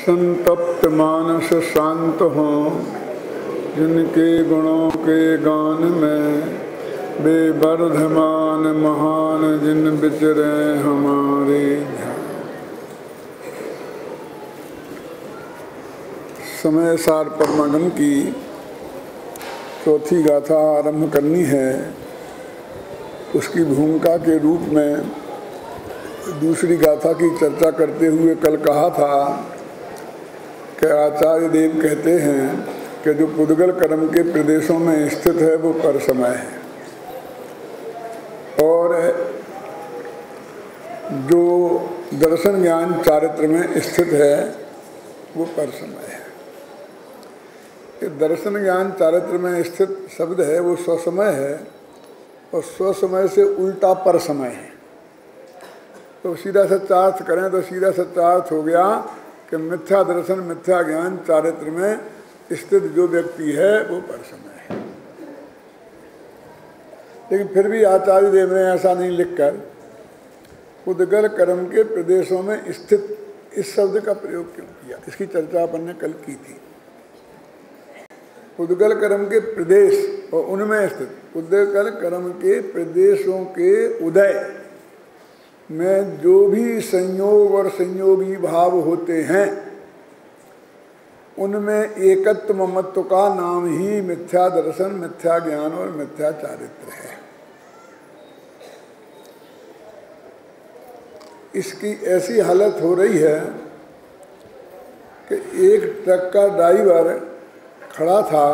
संतप्त मानस शांत हों, जिनके गुणों के गान में बेवर्धमान महान जिन विचरे हमारे ध्यान। समय सार परमागम की चौथी गाथा आरंभ करनी है। उसकी भूमिका के रूप में दूसरी गाथा की चर्चा करते हुए कल कहा था कि आचार्य देव कहते हैं कि जो पुद्गल कर्म के प्रदेशों में स्थित है वो पर समय है, और जो दर्शन ज्ञान चारित्र में स्थित है वो पर समय है। ये दर्शन ज्ञान चारित्र में स्थित शब्द है वो स्वसमय है, और स्वसमय से उल्टा पर समय है। तो सीधा सच्चा अर्थ करें तो सीधा सच्चा अर्थ हो गया कि मिथ्या दर्शन मिथ्या ज्ञान चारित्र में स्थित जो व्यक्ति है वो पर समय है। लेकिन फिर भी आचार्य देव ने ऐसा नहीं लिखकर पुद्गल कर्म के प्रदेशों में स्थित इस शब्द का प्रयोग क्यों किया, इसकी चर्चा अपन ने कल की थी। पुद्गल कर्म के प्रदेश और उनमें स्थित पुद्गल कर्म के प्रदेशों के उदय में जो भी संयोग और संयोगी भाव होते हैं उनमें एकत्व ममत्व का नाम ही मिथ्या दर्शन मिथ्या ज्ञान और मिथ्या चारित्र है। इसकी ऐसी हालत हो रही है कि एक ट्रक का ड्राइवर खड़ा था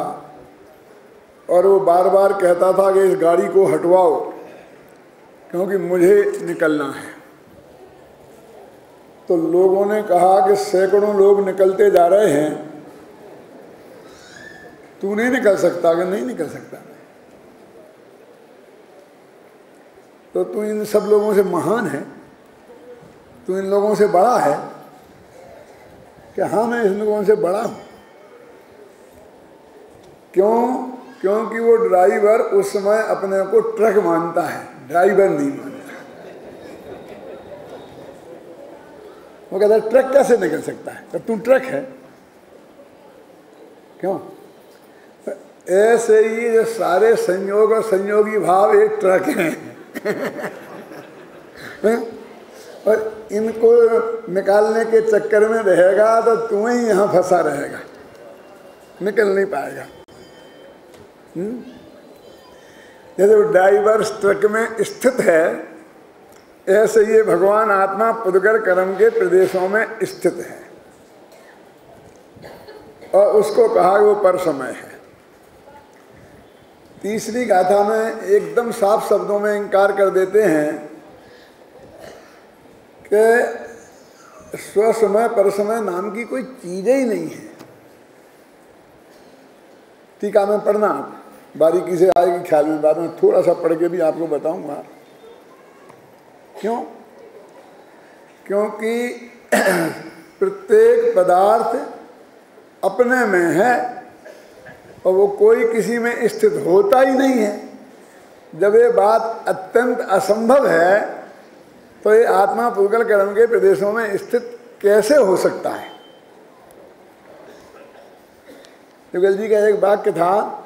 और वो बार बार कहता था कि इस गाड़ी को हटवाओ क्योंकि मुझे निकलना है। तो लोगों ने कहा कि सैकड़ों लोग निकलते जा रहे हैं, तू नहीं निकल सकता? कि नहीं निकल सकता। तो तू इन सब लोगों से महान है, तू इन लोगों से बड़ा है? कि हाँ मैं इन लोगों से बड़ा हूं। क्यों? क्योंकि वो ड्राइवर उस समय अपने को ट्रक मानता है, ड्राइवर नहीं मानता। वो कहता है ट्रक कैसे निकल सकता है? तो तू ट्रक है। क्यों? तो ऐसे ही जो सारे संयोग और संयोगी भाव एक ट्रक हैं और इनको निकालने के चक्कर में रहेगा तो तू ही यहाँ फंसा रहेगा, निकल नहीं पाएगा। जैसे वो ड्राइवर ट्रक में स्थित है, ऐसे ये भगवान आत्मा पुद्गल कर्म के प्रदेशों में स्थित है, और उसको कहा वो पर समय है। तीसरी गाथा में एकदम साफ शब्दों में इंकार कर देते हैं कि स्वसमय पर समय नाम की कोई चीज ही नहीं है। टीका में पढ़ना, आप बारीकी से आएगी ख्याल में, बाद में थोड़ा सा पढ़ के भी आपको बताऊंगा। क्यों? क्योंकि प्रत्येक पदार्थ अपने में है और वो कोई किसी में स्थित होता ही नहीं है। जब ये बात अत्यंत असंभव है तो ये आत्मा पुद्गल कर्म के प्रदेशों में स्थित कैसे हो सकता है? युगल जी का एक वाक्य था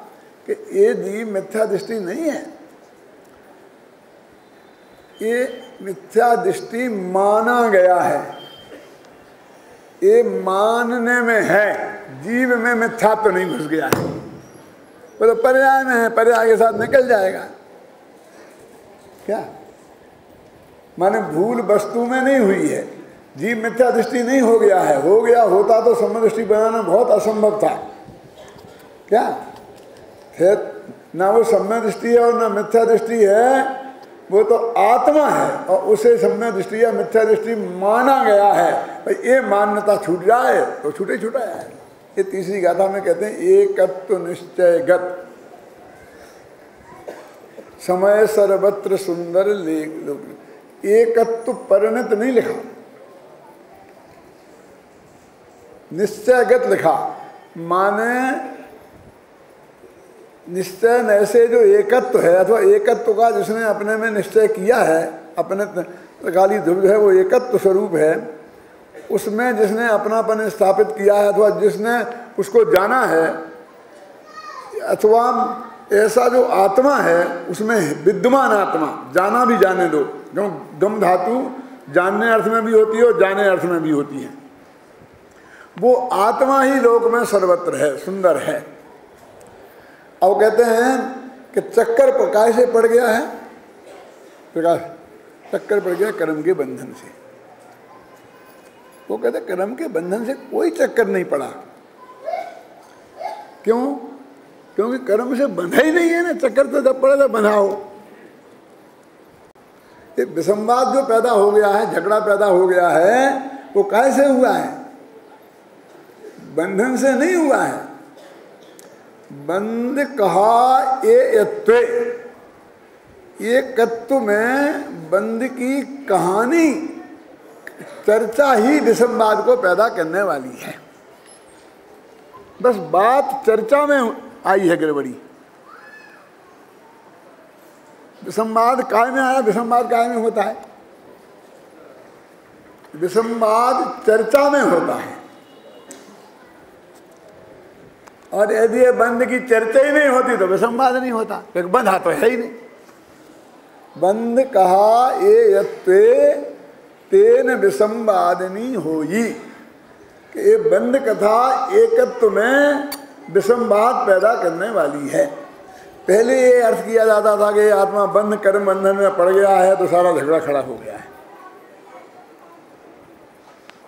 कि ये जीव मिथ्या दृष्टि नहीं है, ये मिथ्या दृष्टि माना गया है, ये मानने में है, जीव में मिथ्या तो नहीं घुस गया है। वो तो पर्याय में है, पर्याय के साथ निकल जाएगा। क्या माने भूल वस्तु में नहीं हुई है, जीव मिथ्या दृष्टि नहीं हो गया है। हो गया होता तो सम्य दृष्टि बनाना बहुत असंभव था। क्या फिर ना वो सम्य दृष्टि है और ना मिथ्या दृष्टि है, वो तो आत्मा है और उसे सम्य दृष्टि या मिथ्या दृष्टि माना गया है। भाई ये मान्यता छूट जाए तो छूटे छूटा है। ये तीसरी गाथा में कहते हैं एकत्व निश्चयगत समय सर्वत्र सुंदर लेख। एकत्व परिणत नहीं लिखा, निश्चयगत लिखा। माने निश्चय ऐसे जो एकत्व है अथवा एकत्व का जिसने अपने में निश्चय किया है, अपने काली ध्रुव है वो एकत्व स्वरूप है, उसमें जिसने अपनापन स्थापित किया है अथवा जिसने उसको जाना है, अथवा ऐसा जो आत्मा है उसमें विद्यमान आत्मा, जाना भी जाने दो, क्यों गम धातु जानने अर्थ में भी होती है और जाने अर्थ में भी होती है। वो आत्मा ही लोक में सर्वत्र है, सुंदर है। अब कहते हैं कि चक्कर प्रकाश से पड़ गया है, प्रकाश चक्कर पड़ गया कर्म के बंधन से। वो कहते कर्म के बंधन से कोई चक्कर नहीं पड़ा। क्यों? क्योंकि कर्म से बंधा ही नहीं है ना, चक्कर तो जब पड़े तो बंधा हो। ये विसंवाद जो पैदा हो गया है, झगड़ा पैदा हो गया है, वो कैसे हुआ है? बंधन से नहीं हुआ है। बंध कहा एयत्वे, ये कत्व में बंध की कहानी, चर्चा ही विसंवाद को पैदा करने वाली है। बस बात चर्चा में आई है गड़बड़ी। विसंवाद काय में आया? विसंवाद काय में होता है? विसंवाद चर्चा में होता है। और यदि ये बंध की चर्चा ही नहीं होती तो विसंवाद नहीं होता, एक बंधा तो है ही नहीं। बंध कहा ये यत्वे तेन विसंवादनी होई, कि ये बंध कथा एकत्व में विसंवाद पैदा करने वाली है। पहले ये अर्थ किया जाता था कि आत्मा बंध कर्म बंधन में पड़ गया है तो सारा झगड़ा खड़ा हो गया है।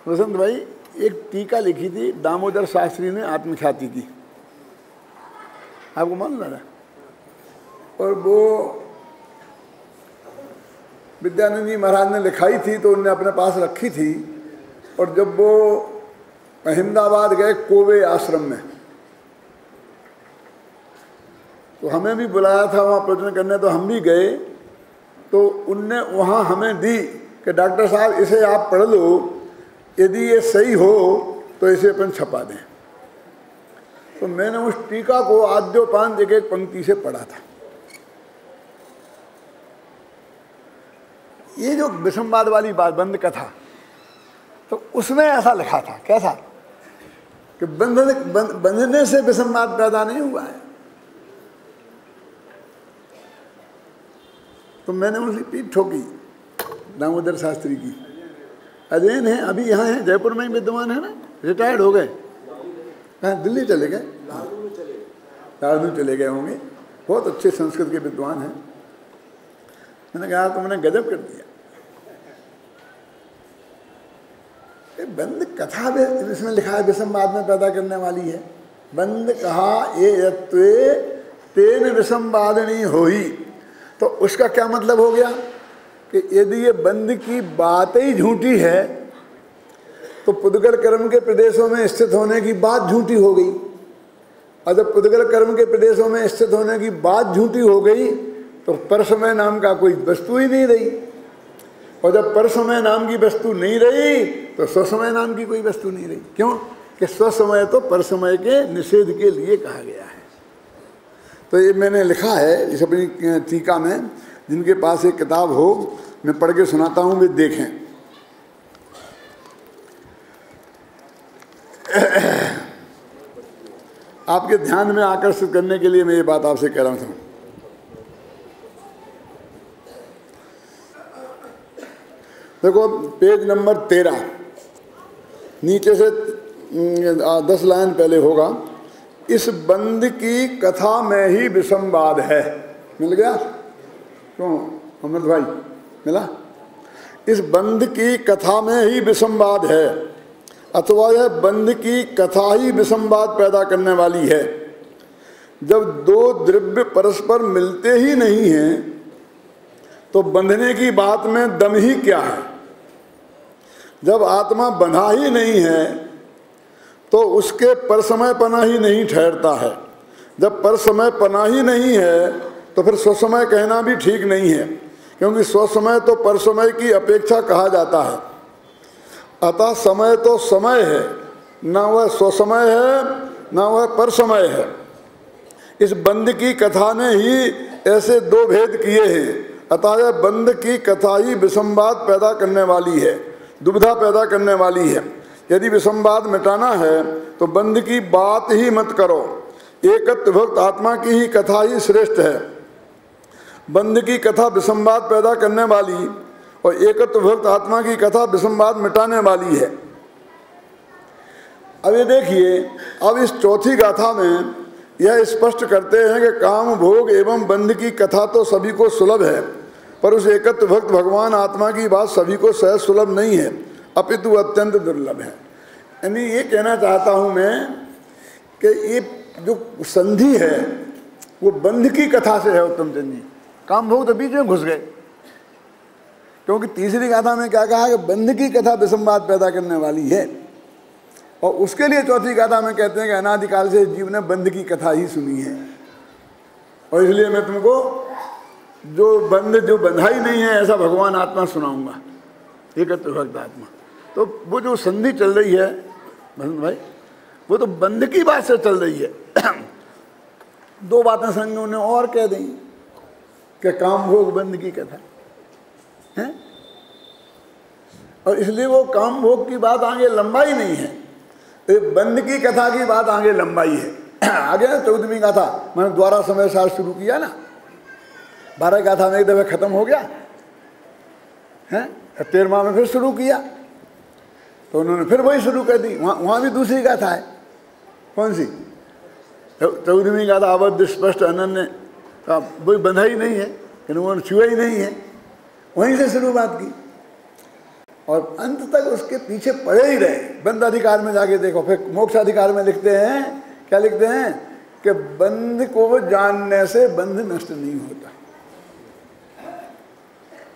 वसंत भाई, एक टीका लिखी थी दामोदर शास्त्री ने आत्मख्याति की, आपको मालूम है? और वो विद्यानंद जी महाराज ने लिखाई थी तो उनने अपने पास रखी थी। और जब वो अहमदाबाद गए कोवे आश्रम में, तो हमें भी बुलाया था वहाँ प्रवचन करने, तो हम भी गए। तो उनने वहाँ हमें दी कि डॉक्टर साहब इसे आप पढ़ लो, यदि ये सही हो तो इसे अपन छपा दें। तो मैंने उस टीका को आद्योपांत एक एक पंक्ति से पढ़ा था। ये जो विसंवाद वाली बात, बंध कथा, तो उसमें ऐसा लिखा था, कैसा कि बंधने से विसंवाद पैदा नहीं हुआ है। तो मैंने उनकी पीठ ठोकी दामोदर शास्त्री की। अजैन है, अभी यहाँ है, जयपुर में ही विद्वान है ना, रिटायर्ड हो गए। कहाँ? दिल्ली चले गए, देहरादून चले गए होंगे। बहुत अच्छे संस्कृत के विद्वान हैं। मैंने कहा तुमने गजब कर दिया। बंध कथा भी इसमें लिखा है विसंवाद में पैदा करने वाली है। बंध कहा ये यत्वे तेन विसंवादनी होई, तो उसका क्या मतलब हो गया कि यदि ये बंध की बात ही झूठी है तो पुद्गल कर्म के प्रदेशों में स्थित होने की बात झूठी हो गई। और जब पुद्गल कर्म के प्रदेशों में स्थित होने की बात झूठी हो गई तो परसमय नाम का कोई वस्तु ही नहीं रही। और जब परसमय नाम की वस्तु नहीं रही तो स्वसमय नाम की कोई वस्तु नहीं रही। क्यों? कि स्वसमय तो परसमय के निषेध के लिए कहा गया है। तो ये मैंने लिखा है इस अपनी टीका में। जिनके पास एक किताब हो मैं पढ़ के सुनाता हूँ, वे देखें। आपके ध्यान में आकर्षित करने के लिए मैं ये बात आपसे कह रहा हूँ। देखो पेज नंबर 13, नीचे से 10 लाइन पहले होगा। इस बंध की कथा में ही विसंवाद है। मिल गया? क्यों अमृत भाई, मिला? इस बंध की कथा में ही विसंवाद है, अथवा यह बंध की कथा ही विसंवाद पैदा करने वाली है। जब दो द्रव्य परस्पर मिलते ही नहीं हैं तो बंधने की बात में दम ही क्या है। जब आत्मा बंधा ही नहीं है तो उसके परसमय पना ही नहीं ठहरता है। जब परसमय पना ही नहीं है तो फिर स्वसमय कहना भी ठीक नहीं है, क्योंकि स्वसमय तो परसमय की अपेक्षा कहा जाता है। अतः समय तो समय है, ना वह स्वसमय है ना वह परसमय है। इस बंध की कथा ने ही ऐसे दो भेद किए हैं। अतः यह बंध की कथा ही विसंवाद पैदा करने वाली है। दुविधा पैदा करने वाली है। यदि विसंवाद मिटाना है तो बंध की बात ही मत करो, एकत्व भक्त आत्मा की ही कथा ही श्रेष्ठ है। बंध की कथा विसंवाद पैदा करने वाली और एकत्व भक्त आत्मा की कथा विसंवाद मिटाने वाली है। अब ये देखिए, अब इस चौथी गाथा में यह स्पष्ट करते हैं कि काम भोग एवं बंध की कथा तो सभी को सुलभ है, पर उस एकत्व भक्त भगवान आत्मा की बात सभी को सहज सुलभ नहीं है, अपितु अत्यंत दुर्लभ है। यानी ये कहना चाहता हूँ मैं कि ये जो संधि है वो बंध की कथा से है उत्तम चंद जी। काम भोग तो बीच में घुस गए, क्योंकि तीसरी गाथा में क्या कहा कि बंध की कथा विसंवाद पैदा करने वाली है, और उसके लिए चौथी गाथा में कहते हैं कि अनादिकाल से जीव ने बंध की कथा ही सुनी है, और इसलिए मैं तुमको जो बंधाई नहीं है ऐसा भगवान आत्मा सुनाऊंगा, एकत्व भक्त आत्मा। तो वो जो संधि चल रही है भरत भाई, वो तो बंध की बात से चल रही है। दो बातें संग उन्हें और कह दी कि काम भोग बंध की कथा है, और इसलिए वो काम भोग की बात आगे लंबाई नहीं है, तो बंध की कथा की बात आगे लंबाई है। आगे ना 14वीं गाथा मैंने द्वारा समय सार शुरू किया ना, 12 गाथा में एक दफे खत्म हो गया है, 13वां में फिर शुरू किया, तो उन्होंने फिर वही शुरू कर दी। वहाँ भी दूसरी गाथा है, कौन सी? 14वीं गाथा अवध स्पष्ट अनन्य, वही बंधा ही नहीं है, उन्होंने छुआ ही नहीं है, वहीं से शुरुआत की और अंत तक उसके पीछे पड़े ही रहे। बंध अधिकार में जाके देखो, फिर मोक्ष अधिकार में लिखते हैं, क्या लिखते हैं कि बंध को जानने से बंध नष्ट नहीं होता,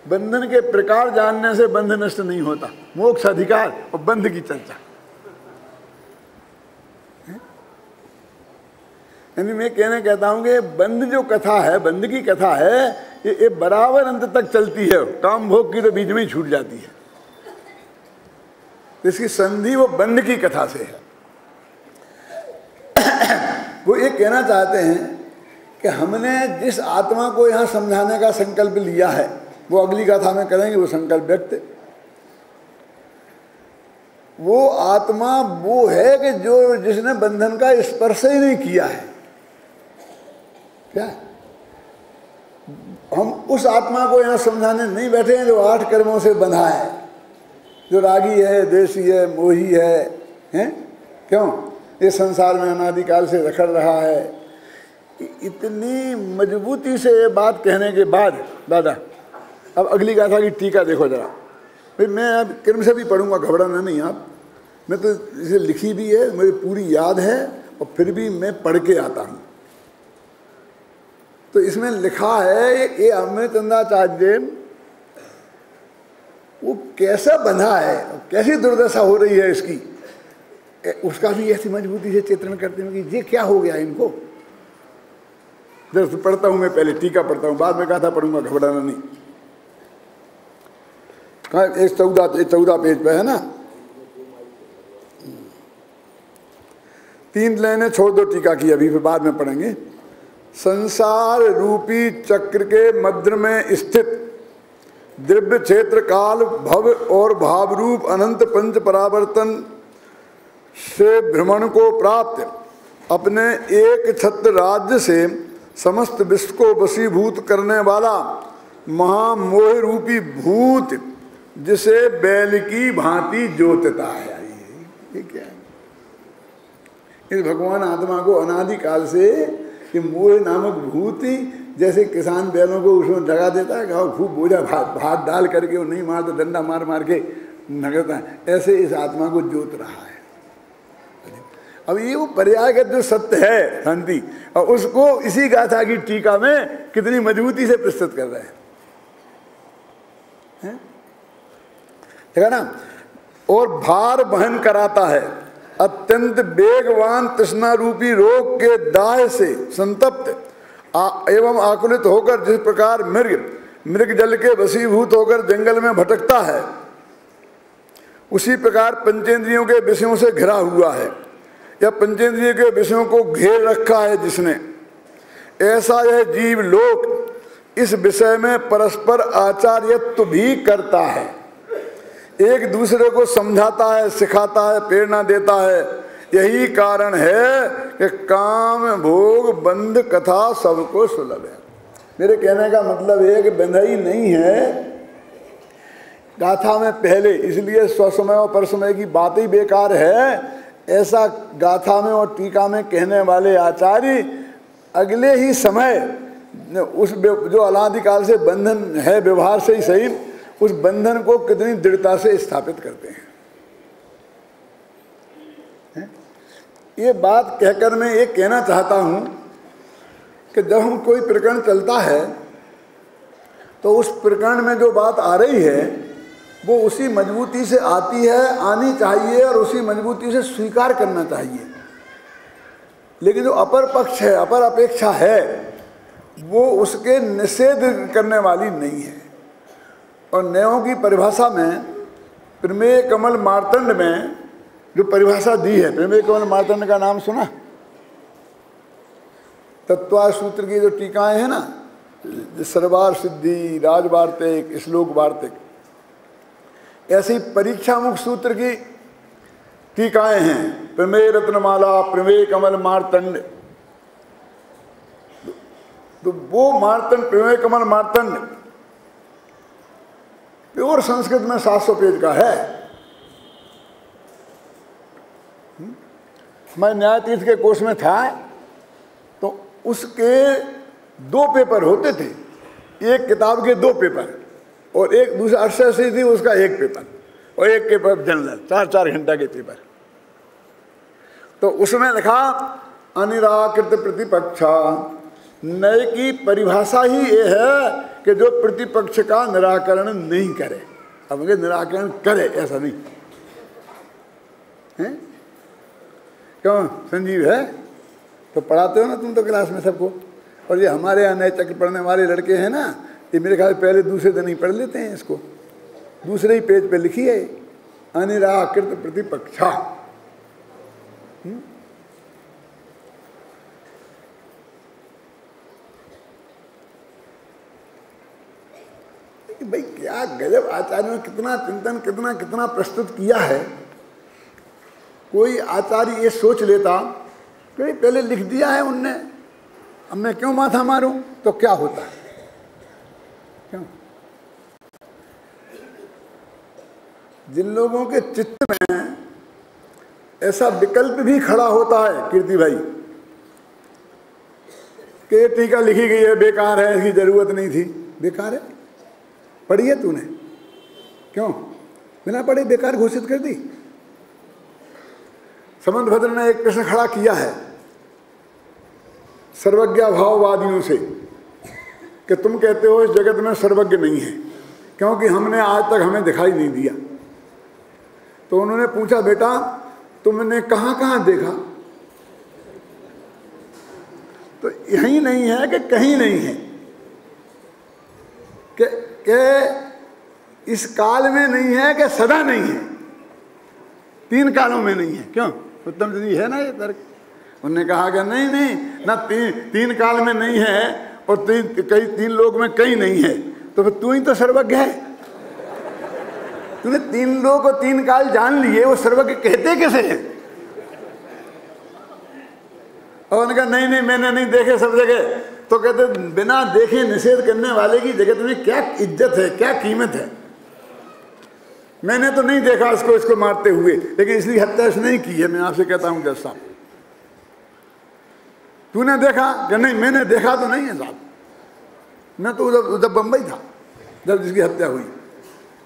बंधन के प्रकार जानने से बंध नष्ट नहीं होता। मोक्ष अधिकार और बंध की चर्चा, यानी मैं कहता हूं कि बंध जो कथा है, बंध की कथा है, ये बराबर अंत तक चलती है, काम भोग की तो बीच में ही छूट जाती है। इसकी संधि वो बंध की कथा से है। वो ये कहना चाहते हैं कि हमने जिस आत्मा को यहाँ समझाने का संकल्प लिया है वो अगली गाथा में करेंगे, वो संकल्प व्यक्त। वो आत्मा वो है कि जो जिसने बंधन का स्पर्श ही नहीं किया है। क्या हम उस आत्मा को यहाँ समझाने नहीं बैठे हैं जो 8 कर्मों से बंधा है, जो रागी है, द्वेषी है, मोही है, हैं? क्यों इस संसार में अनादिकाल से रखड़ रहा है। इतनी मजबूती से ये बात कहने के बाद दादा अब अगली गाथा की टीका देखो जरा। भाई मैं अब क्रम से भी पढ़ूंगा, घबराना नहीं आप, मैं तो इसे लिखी भी है, मुझे पूरी याद है, और फिर भी मैं पढ़ के आता हूँ। तो इसमें लिखा है ये अमृतचंदाचार्य वो कैसा बंधा है, कैसी दुर्दशा हो रही है इसकी, उसका भी ऐसी मजबूती से चित्रण करते हैं कि ये क्या हो गया इनको। जब पढ़ता हूं मैं, पहले टीका पढ़ता हूं, बाद में गाथा पढ़ूंगा, घबराना नहीं। कहाँ 14 पेज पे है ना, 3 लाइनें छोड़ दो टीका की, अभी फिर बाद में पढ़ेंगे। संसार रूपी चक्र के मध्य में स्थित द्रव्य क्षेत्र काल भव और भाव रूप अनंत पंच परावर्तन से भ्रमण को प्राप्त अपने एक छत्र राज्य से समस्त विश्व को वशीभूत करने वाला महामोह रूपी भूत जिसे बैल की भांति जोतता है। ये क्या है? इस भगवान आत्मा को अनादिकाल से कि मोह नामक भूत ही जैसे किसान बैलों को उसमें जगा देता है, गाँव खूब बोझा भात डाल करके वो नहीं मारता, डंडा मार मार के नगरता है, ऐसे इस आत्मा को जोत रहा है। अब ये वो पर्याय का जो सत्य है शांति, और उसको इसी गाथा की टीका में कितनी मजबूती से प्रस्तुत कर रहे हैं, देखा ना। और भार वहन कराता है, अत्यंत वेगवान तृष्णा रूपी रोग के दाह से संतप्त एवं आकुलित होकर जिस प्रकार मृग जल के वशीभूत होकर जंगल में भटकता है, उसी प्रकार पंचेंद्रियों के विषयों से घिरा हुआ है, या पंचेंद्रियों के विषयों को घेर रखा है जिसने, ऐसा यह जीव लोक इस विषय में परस्पर आचार्यत्व भी करता है। एक दूसरे को समझाता है, सिखाता है, प्रेरणा देता है। यही कारण है कि काम भोग बंध कथा सबको सुलभ है। मेरे कहने का मतलब है कि बंधाई नहीं है गाथा में पहले, इसलिए स्वसमय और परसमय की बात ही बेकार है। ऐसा गाथा में और टीका में कहने वाले आचार्य अगले ही समय उस जो अनादिकाल से बंधन है व्यवहार से ही सही, उस बंधन को कितनी दृढ़ता से स्थापित करते हैं। ये बात कहकर मैं ये कहना चाहता हूं कि जब हम कोई प्रकरण चलता है तो उस प्रकरण में जो बात आ रही है वो उसी मजबूती से आती है, आनी चाहिए और उसी मजबूती से स्वीकार करना चाहिए। लेकिन जो अपर पक्ष है, अपर अपेक्षा है, वो उसके निषेध करने वाली नहीं है। और न्यायों की परिभाषा में प्रमेय कमल मार्तंड में जो परिभाषा दी है, प्रमेय कमल मार्तंड का नाम सुना? तत्वा सूत्र की जो टीकाएं हैं ना, सर्वार सिद्धि, राजवार्तिक, श्लोक वार्तिक, ऐसी परीक्षा मुख सूत्र की टीकाएं हैं। प्रमेय रत्नमाला, प्रमेय कमल मार्तंड, तो वो मार्तंड, प्रमेय कमल मार्तंड प्योर संस्कृत में 700 पेज का है। मैं न्यायतीर्थ के कोर्स में था तो उसके 2 पेपर होते थे, एक किताब के 2 पेपर और एक दूसरा अर्थशास्त्री थी उसका 1 पेपर और एक पेपर जनरल, 4-4 घंटा के पेपर। तो उसमें लिखा अनिराकृत प्रतिपक्षा। न्याय की परिभाषा ही ये है कि जो प्रतिपक्ष का निराकरण नहीं करे। अब मुझे निराकरण करे ऐसा नहीं है। क्यों संजीव है तो पढ़ाते हो ना तुम तो क्लास में सबको। और ये हमारे यहाँ नए चक्र पढ़ने वाले लड़के हैं ना, ये मेरे ख्याल पहले दूसरे दिन ही पढ़ लेते हैं इसको। दूसरे ही पेज पे लिखी है अनिराकृत प्रतिपक्षा। भाई क्या गजब आचार्यों ने कितना चिंतन, कितना कितना प्रस्तुत किया है। कोई आचार्य ये सोच लेता कि पहले लिख दिया है उनने, अब मैं क्यों माथा मारूं, तो क्या होता है? क्यों? जिन लोगों के चित्त में ऐसा विकल्प भी खड़ा होता है कीर्ति भाई कि ये टीका लिखी गई है, बेकार है, इसकी जरूरत नहीं थी, बेकार है, पढ़ी है तूने, क्यों बिना पढ़े बेकार घोषित कर दी? समंतभद्र ने एक प्रश्न खड़ा किया है सर्वज्ञ भाववादियों से कि तुम कहते हो इस जगत में सर्वज्ञ नहीं है क्योंकि हमने आज तक हमें दिखाई नहीं दिया। तो उन्होंने पूछा बेटा तुमने कहाँ कहाँ देखा? तो यही नहीं है कि कहीं नहीं है, कि इस काल में नहीं है कि सदा नहीं है, 3 कालों में नहीं है। क्यों? उत्तम जी है ना ये तर्क। उन्होंने कहा कि नहीं नहीं ना, 3 काल में नहीं है और 3 लोक में कहीं नहीं है, तो फिर तू ही तो सर्वज्ञ है। तूने 3 लोक और 3 काल जान लिए, वो सर्वज्ञ कहते कैसे हैं? और उन्होंने कहा नहीं नहीं मैंने नहीं देखे सब जगह। तो कहते बिना देखे निषेध करने वाले की जगत में क्या इज्जत है, क्या कीमत है? मैंने तो नहीं देखा इसको मारते हुए, लेकिन इसलिए हत्या इसने नहीं की है। मैं आपसे कहता हूं जज साहब, तूने देखा कि नहीं? मैंने देखा तो नहीं है साहब, मैं तो उधर बंबई था जब जिसकी हत्या हुई,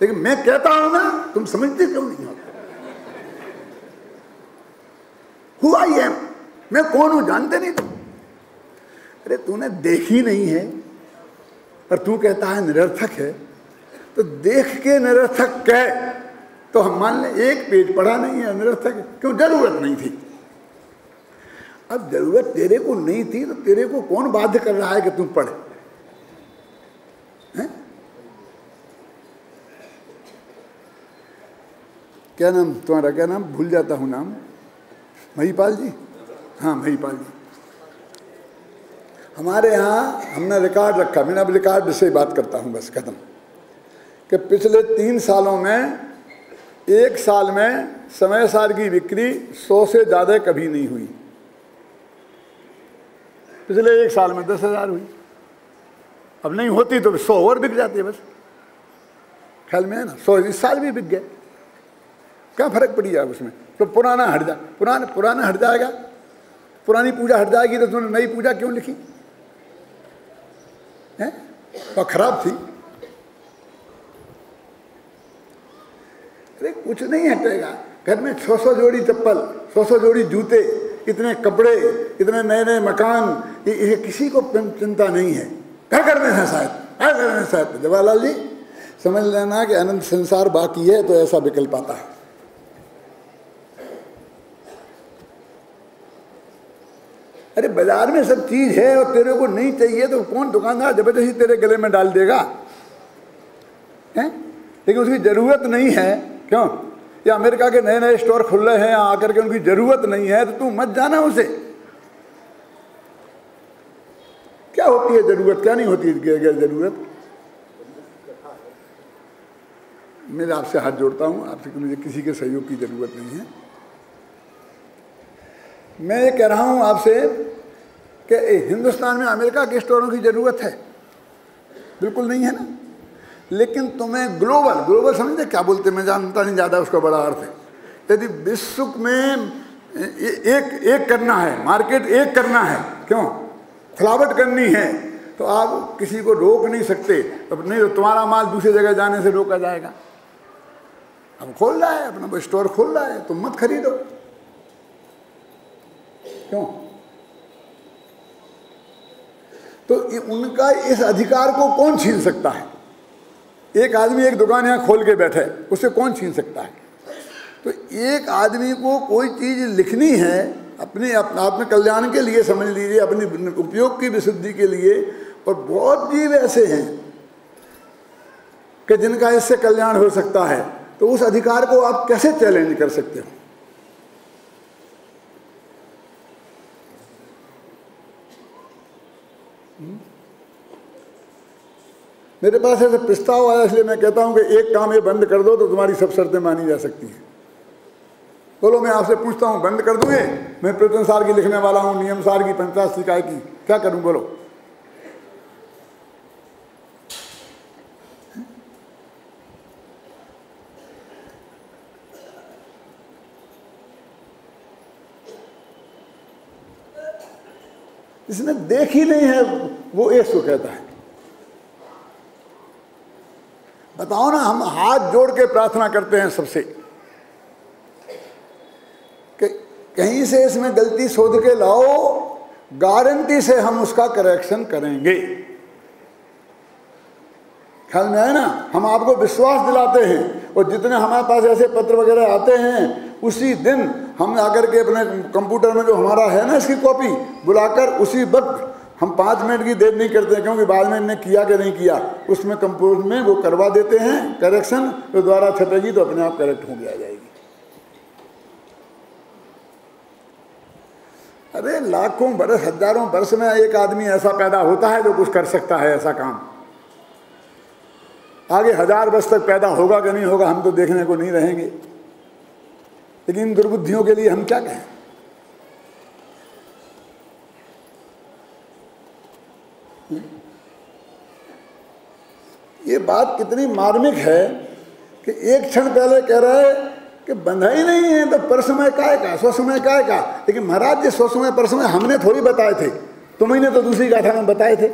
लेकिन मैं कहता हूं ना, तुम समझते क्यों नहीं हो? हु आई एम, मैं कौन हूं जानते नहीं तुम? अरे तूने देखी नहीं है और तू कहता है निरर्थक है, तो देख के निरर्थक कह तो हम मान लें 1 पेज पढ़ा नहीं है, निरर्थक है। क्यों? जरूरत नहीं थी। अब जरूरत तेरे को नहीं थी तो तेरे को कौन बाध्य कर रहा है कि तुम पढ़े? हैं? क्या नाम तुम्हारा? क्या नाम? भूल जाता हूं नाम। महिपाल जी? हाँ महिपाल जी। हमारे यहाँ हमने रिकॉर्ड रखा, मैं अब रिकॉर्ड से बात करता हूँ बस, खत्म, कि पिछले 3 सालों में एक साल में समय सार की बिक्री 100 से ज़्यादा कभी नहीं हुई। पिछले एक साल में 10,000 हुई। अब नहीं होती तो 100 और बिक जाती है बस। ख्याल में है ना, 100 इस साल भी बिक गए, क्या फर्क पड़ी जाएगा उसमें। तो पुराना हट जा, पुराना हट जाएगा, पुरानी पूजा हट जाएगी तो तुमने नई पूजा क्यों लिखी है? और खराब थी। अरे कुछ नहीं हटेगा। घर में 600 जोड़ी चप्पल, 100 जोड़ी जूते, इतने कपड़े, इतने नए नए मकान, ये किसी को चिंता नहीं है। क्या करने हैं शायद, क्या करने शायद। जवाहरलाल जी समझ लेना कि अनंत संसार बाकी है तो ऐसा विकल्प आता है। अरे बाजार में सब चीज है और तेरे को नहीं चाहिए तो कौन दुकानदार जबरदस्ती तेरे गले में डाल देगा है? लेकिन उसकी जरूरत नहीं है, क्यों? या अमेरिका के नए नए स्टोर खुल रहे हैं, यहाँ आकर के उनकी जरूरत नहीं है तो तू मत जाना उसे। क्या होती है जरूरत, क्या नहीं होती है जरूरत। मैं आपसे हाथ जोड़ता हूँ, आपसे मुझे किसी के सहयोग की जरूरत नहीं है। मैं ये कह रहा हूँ आपसे कि हिंदुस्तान में अमेरिका के स्टोरों की जरूरत है? बिल्कुल नहीं है ना। लेकिन तुम्हें ग्लोबल समझते क्या बोलते, मैं जानता नहीं ज़्यादा उसका बड़ा अर्थ है। यदि विश्व में एक करना है, मार्केट एक करना है, क्यों फैलावट करनी है, तो आप किसी को रोक नहीं सकते। अब नहीं तो तुम्हारा माल दूसरी जगह जाने से रोका जाएगा। अब खोल रहा है अपना स्टोर खोल रहा है, तुम मत खरीदो, क्यों? तो उनका इस अधिकार को कौन छीन सकता है? एक आदमी एक दुकान यहाँ खोल के बैठे, उसे कौन छीन सकता है? तो एक आदमी को कोई चीज लिखनी है अपने आत्म कल्याण के लिए, समझ लीजिए, अपने उपयोग की विशुद्धि के लिए। और बहुत जीव ऐसे हैं कि जिनका इससे कल्याण हो सकता है, तो उस अधिकार को आप कैसे चैलेंज कर सकते हो? मेरे पास ऐसे प्रस्ताव आया, इसलिए मैं कहता हूं कि एक काम ये बंद कर दो तो तुम्हारी सब शर्तें मानी जा सकती हैं। बोलो, मैं आपसे पूछता हूं, बंद कर दूंगे? मैं प्रवचन सार की लिखने वाला हूं, नियम सार की, पंचायत शिकायत की, क्या करूं बोलो? इसने देख ही नहीं है, वो एक सो कहता है। बताओ ना, हम हाथ जोड़ के प्रार्थना करते हैं सबसे कि कहीं से इसमें गलती शोध के लाओ, गारंटी से हम उसका करेक्शन करेंगे। ख्याल में है ना? हम आपको विश्वास दिलाते हैं, और जितने हमारे पास ऐसे पत्र वगैरह आते हैं, उसी दिन हम आकर के अपने कंप्यूटर में जो हमारा है ना इसकी कॉपी बुलाकर उसी वक्त हम 5 मिनट की देर नहीं करते, क्योंकि बाद में इन्हें किया कि नहीं किया, उसमें कंप्यूटर में वो करवा देते हैं करेक्शन। तो दोबारा छपेगी तो अपने आप करेक्ट हो गया जाएगी। अरे लाखों बरस, हजारों वर्ष में एक आदमी ऐसा पैदा होता है जो कुछ कर सकता है ऐसा काम। आगे 1000 वर्ष तक पैदा होगा कि नहीं होगा हम तो देखने को नहीं रहेंगे। लेकिन इन दुर्बुद्धियों के लिए हम क्या कहें? ये बात कितनी मार्मिक है कि एक क्षण पहले कह रहा है कि बंधा ही नहीं है तो परसमय काय का, स्वसमय काय का। लेकिन महाराज जी स्वसमय परसमय हमने थोड़ी बताए थे, तुम्हें तो दूसरी गाथा में बताए थे,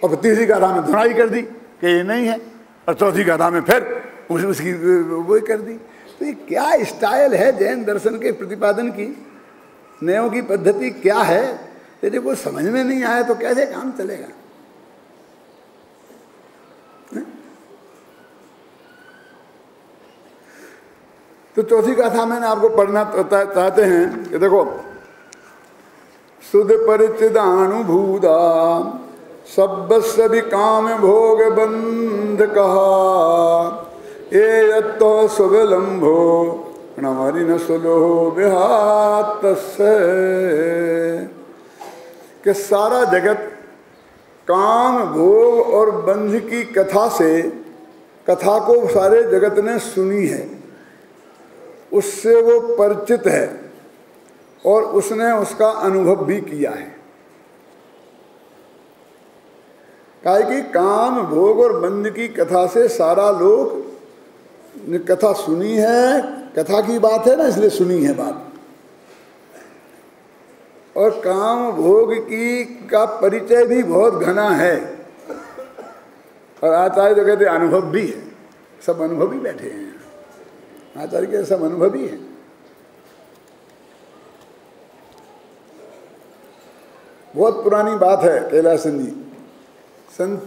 और तीसरी गाथा में धुनाई कर दी कि ये नहीं है, और चौथी गाथा में फिर उसकी वो कर दी। तो ये क्या स्टाइल है जैन दर्शन के प्रतिपादन की? नयों की पद्धति क्या है? यदि को समझ में नहीं आया तो कैसे काम चलेगा? तो चौथी गाथा मैंने आपको पढ़ना चाहते हैं कि देखो, सुध परिचिदानुभूता सब्बस्य विकाम भोग बंध कहा, ये यत्तो सुविलंभो नमरि न सुलोह विहात से। कि सारा जगत काम भोग और बंध की कथा से, कथा को सारे जगत ने सुनी है। उससे वो परिचित है और उसने उसका अनुभव भी किया है। काहे कि काम भोग और बंध की कथा से सारा लोग ने कथा सुनी है, कथा की बात है ना, इसलिए सुनी है बात। और काम भोग की का परिचय भी बहुत घना है, और आचार्य तो कहते अनुभव भी है, सब अनुभवी बैठे हैं, आचार्य के सब अनुभवी हैं। बहुत पुरानी बात है, कैलासन जी सन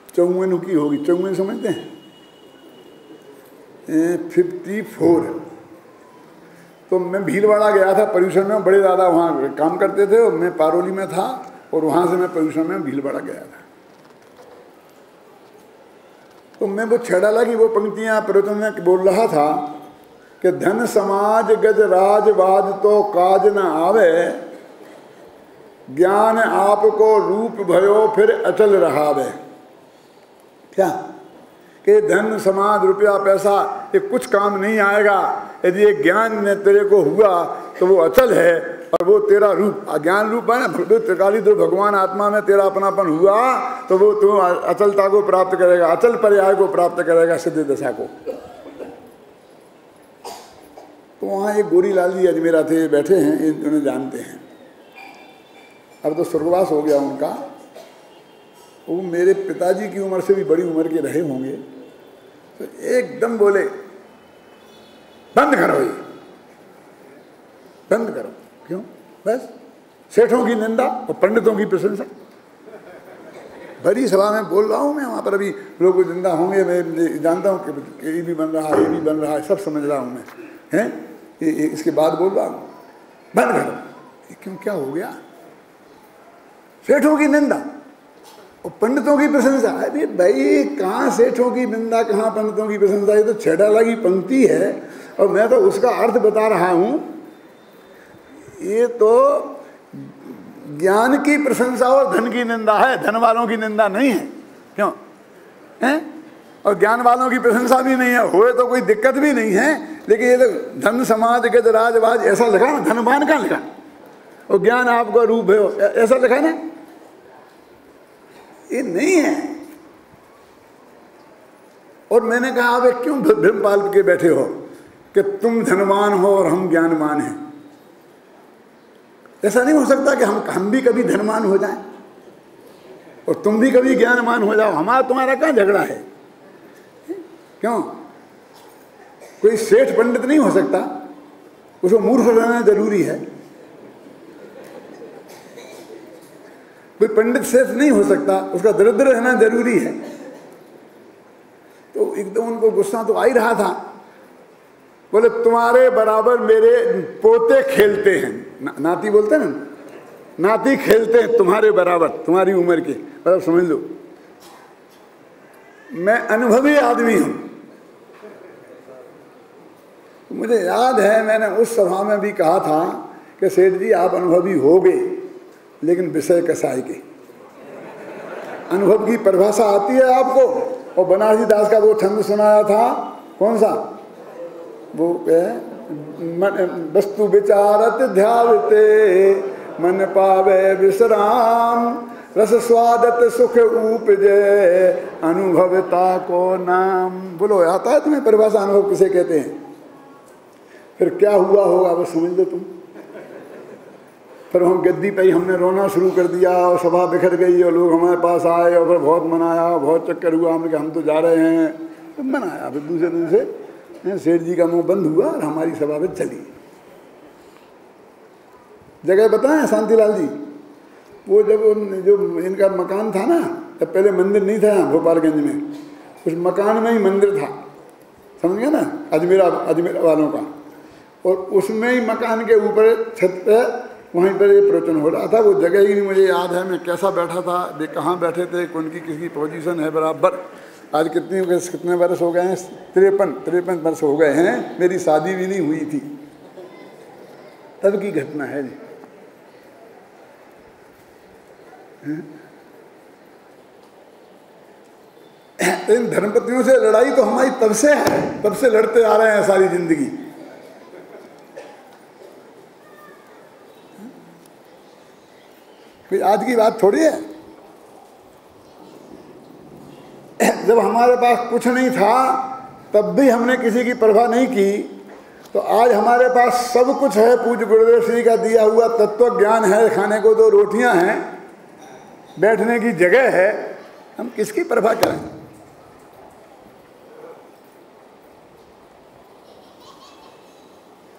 54 की होगी, 54 समझते हैं, 54। तो मैं भीलवाड़ा गया था पर्यूषण में, बड़े दादा वहाँ काम करते थे और मैं पारोली में था, और वहाँ से मैं पर्यूषण में भीलवाड़ा गया था। तो मैं वो छेड़ाला की वो पंक्तियाँ प्रवचन में बोल रहा था कि धन समाज गज राज बाज तो काज न आवे, ज्ञान आपको रूप भयो फिर अचल रहावे। क्या कि धन समाज रुपया पैसा ये कुछ काम नहीं आएगा, यदि ये ज्ञान में तेरे को हुआ तो वो अचल है, और वो तेरा रूप ज्ञान रूप है ना, त्रिकाली तो भगवान आत्मा में तेरा अपनापन हुआ तो वो तू अचलता को प्राप्त करेगा, अचल पर्याय को प्राप्त करेगा, सिद्ध दशा को। तो वहाँ एक गोरी लाल जी अजमेरा थे, बैठे हैं, इन्हें जानते हैं, अब तो स्वर्गवास हो गया उनका। वो मेरे पिताजी की उम्र से भी बड़ी उम्र के रहे होंगे। तो एकदम बोले बंद करो, ये बंद करो। क्यों? बस सेठों की निंदा और पंडितों की प्रशंसा। बड़ी सभा में बोल रहा हूँ मैं, वहाँ पर अभी लोग निंदा होंगे, मैं जानता हूँ कि ये भी बन रहा है, ये भी बन रहा है, सब समझ रहा हूँ मैं, हैं? इसके बाद बोल रहा हूँ बंद करो। क्यों, क्या हो गया? सेठों की निंदा और पंडितों की प्रशंसा। अरे भाई, कहाँ सेठों की निंदा, कहाँ पंडितों की प्रशंसा? ये तो छेड़ाला की पंक्ति है और मैं तो उसका अर्थ बता रहा हूँ। ये तो ज्ञान की प्रशंसा और धन की निंदा है, धन वालों की निंदा नहीं है। क्यों है? और ज्ञान वालों की प्रशंसा भी नहीं है, होए तो कोई दिक्कत भी नहीं है। लेकिन ये तो धन समाज गज राजवाज ऐसा लिखा ना, धनवान कहाँ लिखा? और ज्ञान आपका रूप है ऐसा लिखा ना, ये नहीं है। और मैंने कहा आप क्यों भ्रम पाल के बैठे हो कि तुम धनवान हो और हम ज्ञानवान हैं? ऐसा नहीं हो सकता कि हम भी कभी धनवान हो जाएं और तुम भी कभी ज्ञानवान हो जाओ। हमारा तुम्हारा कहाँ झगड़ा है? क्यों? कोई सेठ पंडित नहीं हो सकता, उसको मूर्ख रहना जरूरी है। कोई पंडित सेठ नहीं हो सकता, उसका दरिद्र रहना जरूरी है। तो एकदम उनको गुस्सा तो आ ही रहा था। बोले तुम्हारे बराबर मेरे पोते खेलते हैं, नाती बोलते हैं ना, नाती खेलते हैं तुम्हारे बराबर, तुम्हारी उम्र के, मतलब समझ लो मैं अनुभवी आदमी हूं। मुझे याद है मैंने उस सभा में भी कहा था कि सेठ जी आप अनुभवी हो गए, लेकिन विषय कसाई के। अनुभव की परिभाषा आती है आपको? और बनारसी दास का वो छंद सुनाया था, कौन सा? वो वस्तु विचारत ध्यावते मन पावे विश्राम, रस स्वादत सुख उपजे अनुभवता को नाम। बोलो, आता है तुम्हें परिभाषा अनुभव किसे कहते हैं? फिर क्या हुआ होगा वो समझ लो तुम। फिर हम गद्दी पे ही हमने रोना शुरू कर दिया और सभा बिखर गई और लोग हमारे पास आए और फिर बहुत मनाया, बहुत चक्कर हुआ। हमने कहा हम तो जा रहे हैं, तो मनाया। फिर दूसरे दिन से सेठ जी का मुंह बंद हुआ और हमारी सभा में चली। जगह बताएं शांतिलाल जी, वो जब जो इनका मकान था ना, तब पहले मंदिर नहीं था यहाँ भोपालगंज में, उस मकान में ही मंदिर था, समझ गए ना, अजमेरा वालों का। और उसमें ही मकान के ऊपर छत पे वहीं पर ये प्रवचन हो रहा था। वो जगह ही नहीं मुझे याद है मैं कैसा बैठा था, वे कहाँ बैठे थे, कौन की किसकी पोजीशन है बराबर। आज कितने वर्ष हो गए हैं? 53 वर्ष हो गए हैं। मेरी शादी भी नहीं हुई थी, तब की घटना है। तो इन धर्मपतियों से लड़ाई तो हमारी तब से है, तब से लड़ते आ रहे हैं सारी जिंदगी। कोई आज की बात थोड़ी है। जब हमारे पास कुछ नहीं था तब भी हमने किसी की परवाह नहीं की, तो आज हमारे पास सब कुछ है, पूज्य गुरुदेव श्री का दिया हुआ तत्व ज्ञान है, खाने को 2 रोटियां हैं, बैठने की जगह है, हम किसकी परवाह करें।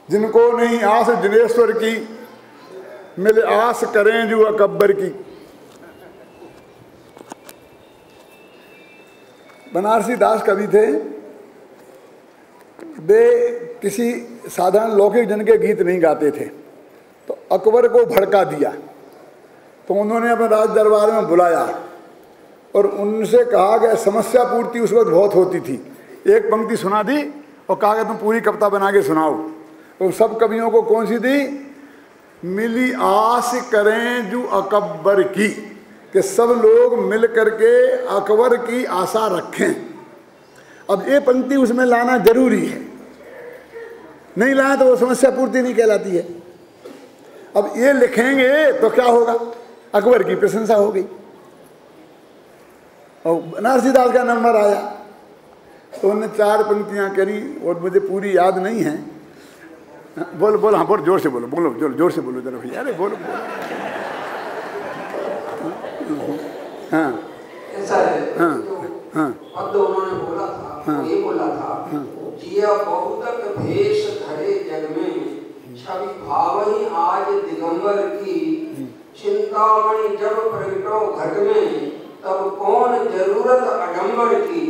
जिनको नहीं आस जिनेश्वर की, मिले आस करें जो अकबर की। बनारसी दास कवि थे, वे किसी साधारण लौकिक जन के गीत नहीं गाते थे, तो अकबर को भड़का दिया, तो उन्होंने अपने राज दरबार में बुलाया और उनसे कहा कि समस्या पूर्ति उस वक्त बहुत होती थी। एक पंक्ति सुना दी और कहा कि तुम पूरी कविता बना के सुनाओ। तो सब कवियों को कौन सी दी? मिली आस करें जो अकबर की, कि सब लोग मिल करके अकबर की आशा रखें। अब ये पंक्ति उसमें लाना जरूरी है, नहीं लाए तो वो समस्या पूर्ति नहीं कहलाती है। अब ये लिखेंगे तो क्या होगा? अकबर की प्रशंसा हो गई और बनारसी दास का नंबर आया, तो उन्होंने 4 पंक्तियां करी और मुझे पूरी याद नहीं है। बोलो बोलो, हाँ बोलो, जोर से बोलो, बोलो जोर से बोलो जरा भैया, अरे बोलो बोलो। हाँ ऐसा है, हाँ हाँ, अब तो उन्होंने बोला था, हाँ, ये बोला था, जिया बहुतक भेष धरे जग में, छवि भावही आज दिगंबर की, चिंतामणि जब प्रगटो घट में, तब कौन जरूरत अडंबर की,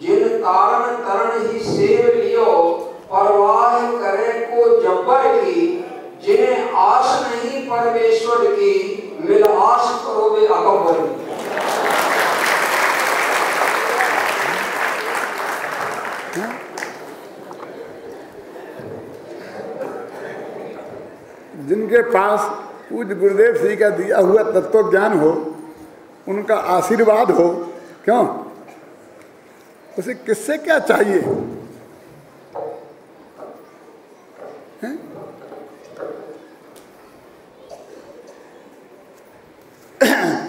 जिन तारण तरण ही सेव लियो, परवाह करे को जब्बर की, जिन्हें आश नहीं परमेश्वर की, मिल आश करो वे अकबर की। जिनके पास पूज्य गुरुदेव श्री का दिया हुआ तत्व ज्ञान हो, उनका आशीर्वाद हो, क्यों उसे किससे क्या चाहिए?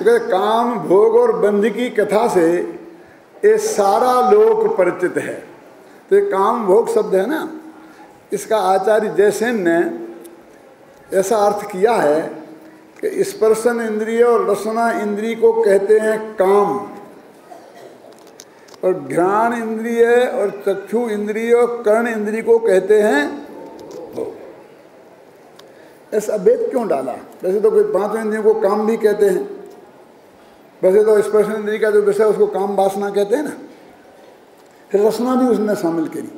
तो काम भोग और बंध की कथा से ये सारा लोक परिचित है। तो ये काम भोग शब्द है ना, इसका आचार्य जयसेन ने ऐसा अर्थ किया है कि स्पर्शन इंद्रिय और रसना इंद्रिय को कहते हैं काम, और घ्राण इंद्रिय और चक्षु इंद्रिय और कर्ण इंद्रिय को कहते हैं भोग। ऐसा भेद क्यों डाला? वैसे तो कोई 5 इंद्रियों को काम भी कहते हैं, वैसे तो स्पर्श इंद्रिय का जो विषय उसको काम वासना कहते हैं ना, फिर रसना भी उसने शामिल करी।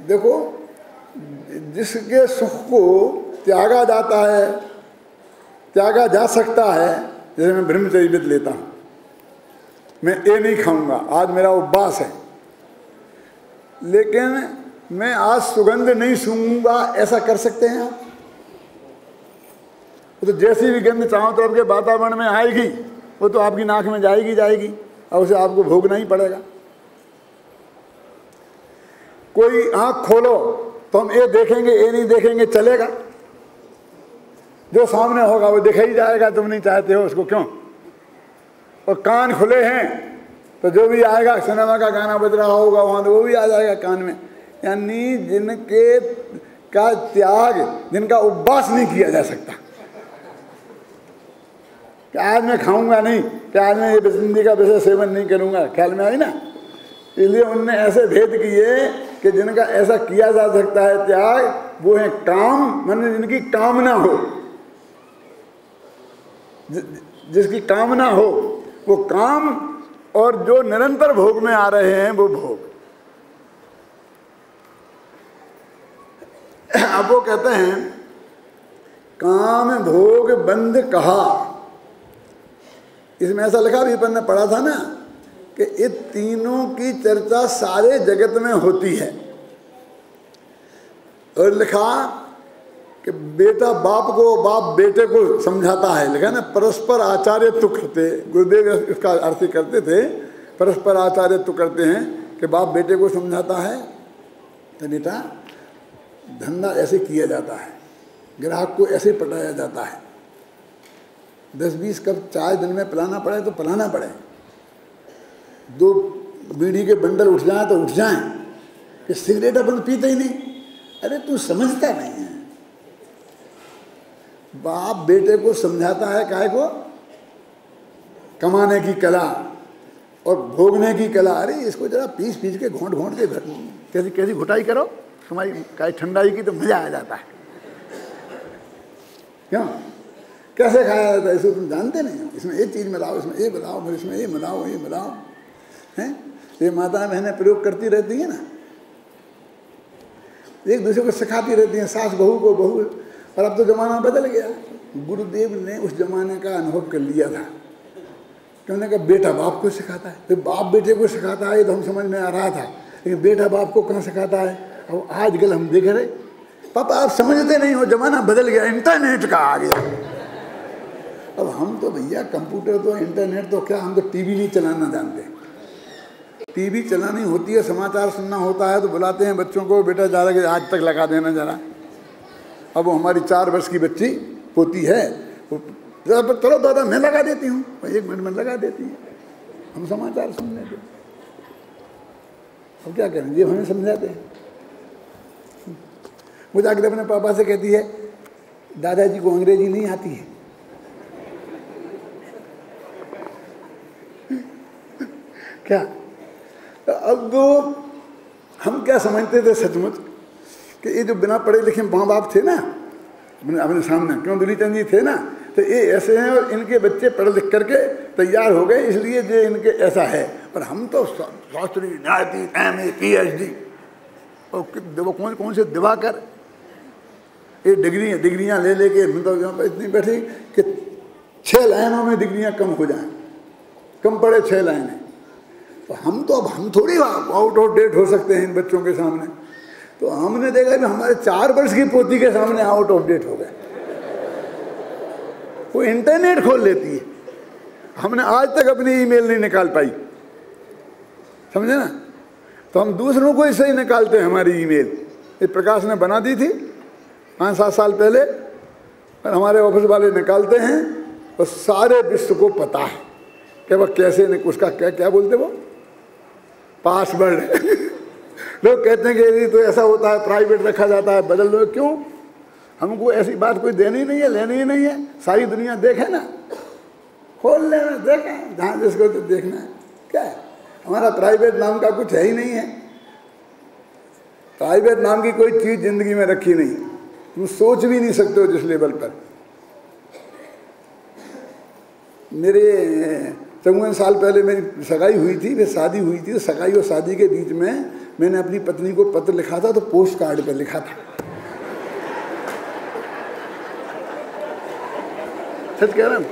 देखो, जिसके सुख को त्यागा जाता है, त्यागा जा सकता है, जैसे मैं ब्रह्मचर्य व्रत लेता हूँ, मैं ये नहीं खाऊंगा, आज मेरा उपवास है, लेकिन मैं आज सुगंध नहीं सूंघूंगा, ऐसा कर सकते हैं आप? तो जैसी भी गंध चारों तरफ के वातावरण में आएगी, वो तो आपकी नाक में जाएगी जाएगी और उसे आपको भोगना ही पड़ेगा। कोई आंख खोलो तो हम ये देखेंगे, ये नहीं देखेंगे, चलेगा? जो सामने होगा वो दिखा ही जाएगा, तुम नहीं चाहते हो उसको, क्यों? और कान खुले हैं तो जो भी आएगा, सिनेमा का गाना बज रहा होगा वहाँ, तो वो भी आ जाएगा कान में। यानी जिनके का त्याग, जिनका उपवास नहीं किया जा सकता, कि आज मैं खाऊंगा नहीं, कि आज मैं ये बिजली का वैसे सेवन नहीं करूंगा, ख्याल में आई ना? इसलिए उनने ऐसे भेद किए कि जिनका ऐसा किया जा सकता है त्याग, वो है काम, माने जिनकी कामना हो, जिसकी कामना हो वो काम, और जो निरंतर भोग में आ रहे हैं वो भोग। अब वो कहते हैं काम भोग बंध कहा, इसमें ऐसा लिखा भी अपन ने पढ़ा था ना कि ये तीनों की चर्चा सारे जगत में होती है, और लिखा कि बेटा बाप को, बाप बेटे को समझाता है, लिखा ना परस्पर आचार्य तो करते, गुरुदेव इसका अर्थ करते थे, परस्पर आचार्य तो करते हैं कि बाप बेटे को समझाता है तो बेटा धंधा ऐसे किया जाता है, ग्राहक को ऐसे पटाया जाता है, 10-20 कप चाय दिन में पिलाना पड़े तो पिलाना पड़े, 2 बीड़ी के बंडल उठ जाए तो उठ जाए, कि सिगरेट अपन पीते ही नहीं। अरे तू समझता नहीं है। बाप बेटे को समझाता है काहे को, कमाने की कला और भोगने की कला। अरे इसको जरा पीस के घोंट के कैसी कैसी घुटाई करो, तुम्हारी काय ठंडाई की तो मजा आ जाता है। क्यों कैसे खाया जाता है इसको तुम जानते नहीं। इसमें ये चीज़ मिलाओ, इसमें ये मिलाओ, फिर इसमें ये मिलाओ, ये मिलाओ, हैं। ये माता बहनें प्रयोग करती रहती हैं ना, एक दूसरे को सिखाती रहती हैं, सास बहू को, बहू। और अब तो ज़माना बदल गया। गुरुदेव ने उस ज़माने का अनुभव कर लिया था कि उन्होंने कहा बेटा बाप को सिखाता है, फिर बाप बेटे को सिखाता है, तो हम समझ में आ रहा था, लेकिन बेटा बाप को कहाँ सिखाता है। अब आजकल हम देख रहे, पापा आप समझते नहीं हो, ज़माना बदल गया, इंटरनेट का आ गया। अब हम तो भैया कंप्यूटर तो इंटरनेट तो क्या, हम तो टीवी नहीं चलाना जानते। टीवी चलानी होती है, समाचार सुनना होता है तो बुलाते हैं बच्चों को, बेटा ज़रा के आज तक लगा देना ज़रा। अब वो हमारी 4 वर्ष की बच्ची पोती है, चलो दादा मैं लगा देती हूँ, 1 मिनट में लगा देती है, हम समाचार सुन लेते। अब क्या करें, ये हमें समझाते हैं। वो जाकर अपने पापा से कहती है दादाजी को अंग्रेजी नहीं आती है। क्या अब हम क्या समझते थे सचमुच कि ये जो बिना पढ़े लिखे माँ बाप थे ना अपने सामने, क्यों दुलीचंद जी थे ना, तो ये ऐसे हैं और इनके बच्चे पढ़ लिख करके तैयार हो गए, इसलिए जो इनके ऐसा है। और हम तो शास्त्री, न्यायाधीश, MA, PhD और कौन से दिवाकर, ये डिग्रियाँ ले लेके मतलब यहाँ पर इतनी बैठी कि 6 लाइनों में डिग्रियाँ कम हो जाएं, कम पड़े 6 लाइनें। तो हम थोड़ी आउट ऑफ डेट हो सकते हैं इन बच्चों के सामने। तो हमने देखा कि हमारे 4 वर्ष की पोती के सामने आउट ऑफ डेट हो गए। वो इंटरनेट खोल लेती है, हमने आज तक अपनी ईमेल नहीं निकाल पाई, समझे ना। तो हम दूसरों को इससे ही निकालते हैं हमारी ईमेल। ये प्रकाश ने बना दी थी 5-7 साल पहले, और हमारे ऑफिस वाले निकालते हैं और सारे विश्व को पता है कि वह कैसे, उसका क्या बोलते वो पासवर्ड। लोग कहते हैं कि यदि तो ऐसा होता है, प्राइवेट रखा जाता है, बदल दो। क्यों, हमको ऐसी बात कोई देनी नहीं है, लेनी ही नहीं है। सारी दुनिया देखे ना, खोल लेना, देखें जहाँ जिसको तो देखना है। क्या है, हमारा प्राइवेट नाम का कुछ है ही नहीं है। प्राइवेट नाम की कोई चीज़ जिंदगी में रखी नहीं, तुम सोच भी नहीं सकते हो जिस लेवल पर। मेरे 54 साल पहले मेरी सगाई हुई थी, फिर शादी हुई थी। तो सगाई और शादी के बीच में मैंने अपनी पत्नी को पत्र लिखा था, तो पोस्ट कार्ड पर लिखा था। सच कह रहा हूँ,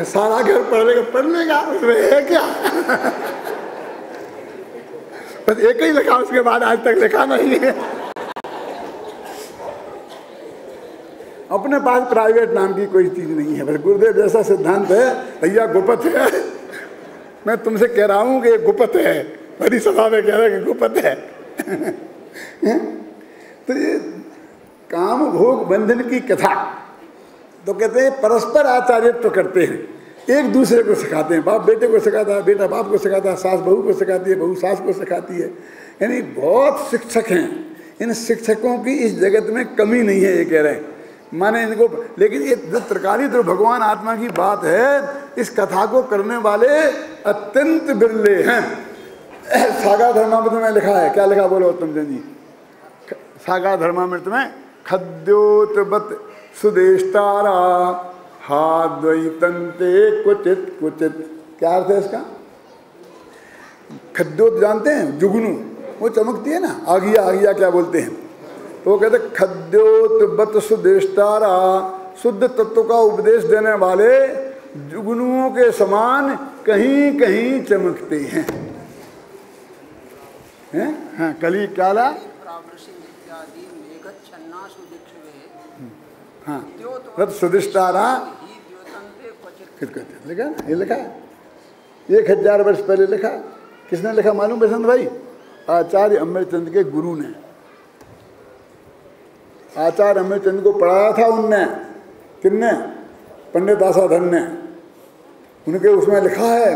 सारा घर पढ़ने का उसमें है क्या। बस एक ही लिखा, उसके बाद आज तक लिखा नहीं है। अपने पास प्राइवेट नाम की कोई चीज़ नहीं है। बस गुरुदेव जैसा सिद्धांत है भैया, गुप्त है। मैं तुमसे कह रहा हूँ कि गुप्त है, बड़ी सभा में कह रहा है कि गुप्त है। तो ये काम भोग बंधन की कथा, तो कहते हैं परस्पर आचार्यत्व करते हैं, एक दूसरे को सिखाते हैं। बाप बेटे को सिखाता है, बेटा बाप को सिखाता है, सास बहू को सिखाती है, बहू सास को सिखाती है। यानी बहुत शिक्षक हैं। इन शिक्षकों की इस जगत में कमी नहीं है, ये कह रहे हैं, माने इनको। लेकिन ये जो त्रिकाली तो भगवान आत्मा की बात है, इस कथा को करने वाले अत्यंत बिरले हैं। सागा धर्मामृत में लिखा है, क्या लिखा बोलो उत्तम चंद जी। सागा धर्मामृत में खद्योतबत सुदेष्टारा हाद्वैतंते क्वचित क्वचित, क्या अर्थ है इसका। खद्योत जानते हैं, जुगनू वो चमकती है ना, आगिया क्या बोलते हैं। तो वो कहते खद्योतबत सुदेष्टारा, शुद्ध तत्व का उपदेश देने वाले जुगनुओं के समान कहीं कहीं चमकते हैं। हाँ, कली काला इत्यादि मेघच्छन्नासु दिक्षवे हाँ रथ सुदिष्टारा लिखा, ये लिखा 1000 वर्ष पहले लिखा। किसने लिखा मालूम बसंत भाई? आचार्य अमरचंद के गुरु ने। आचार्य अमरचंद को पढ़ाया था उनने। किसने? पंडित आसाधन ने। उनके उसमें लिखा है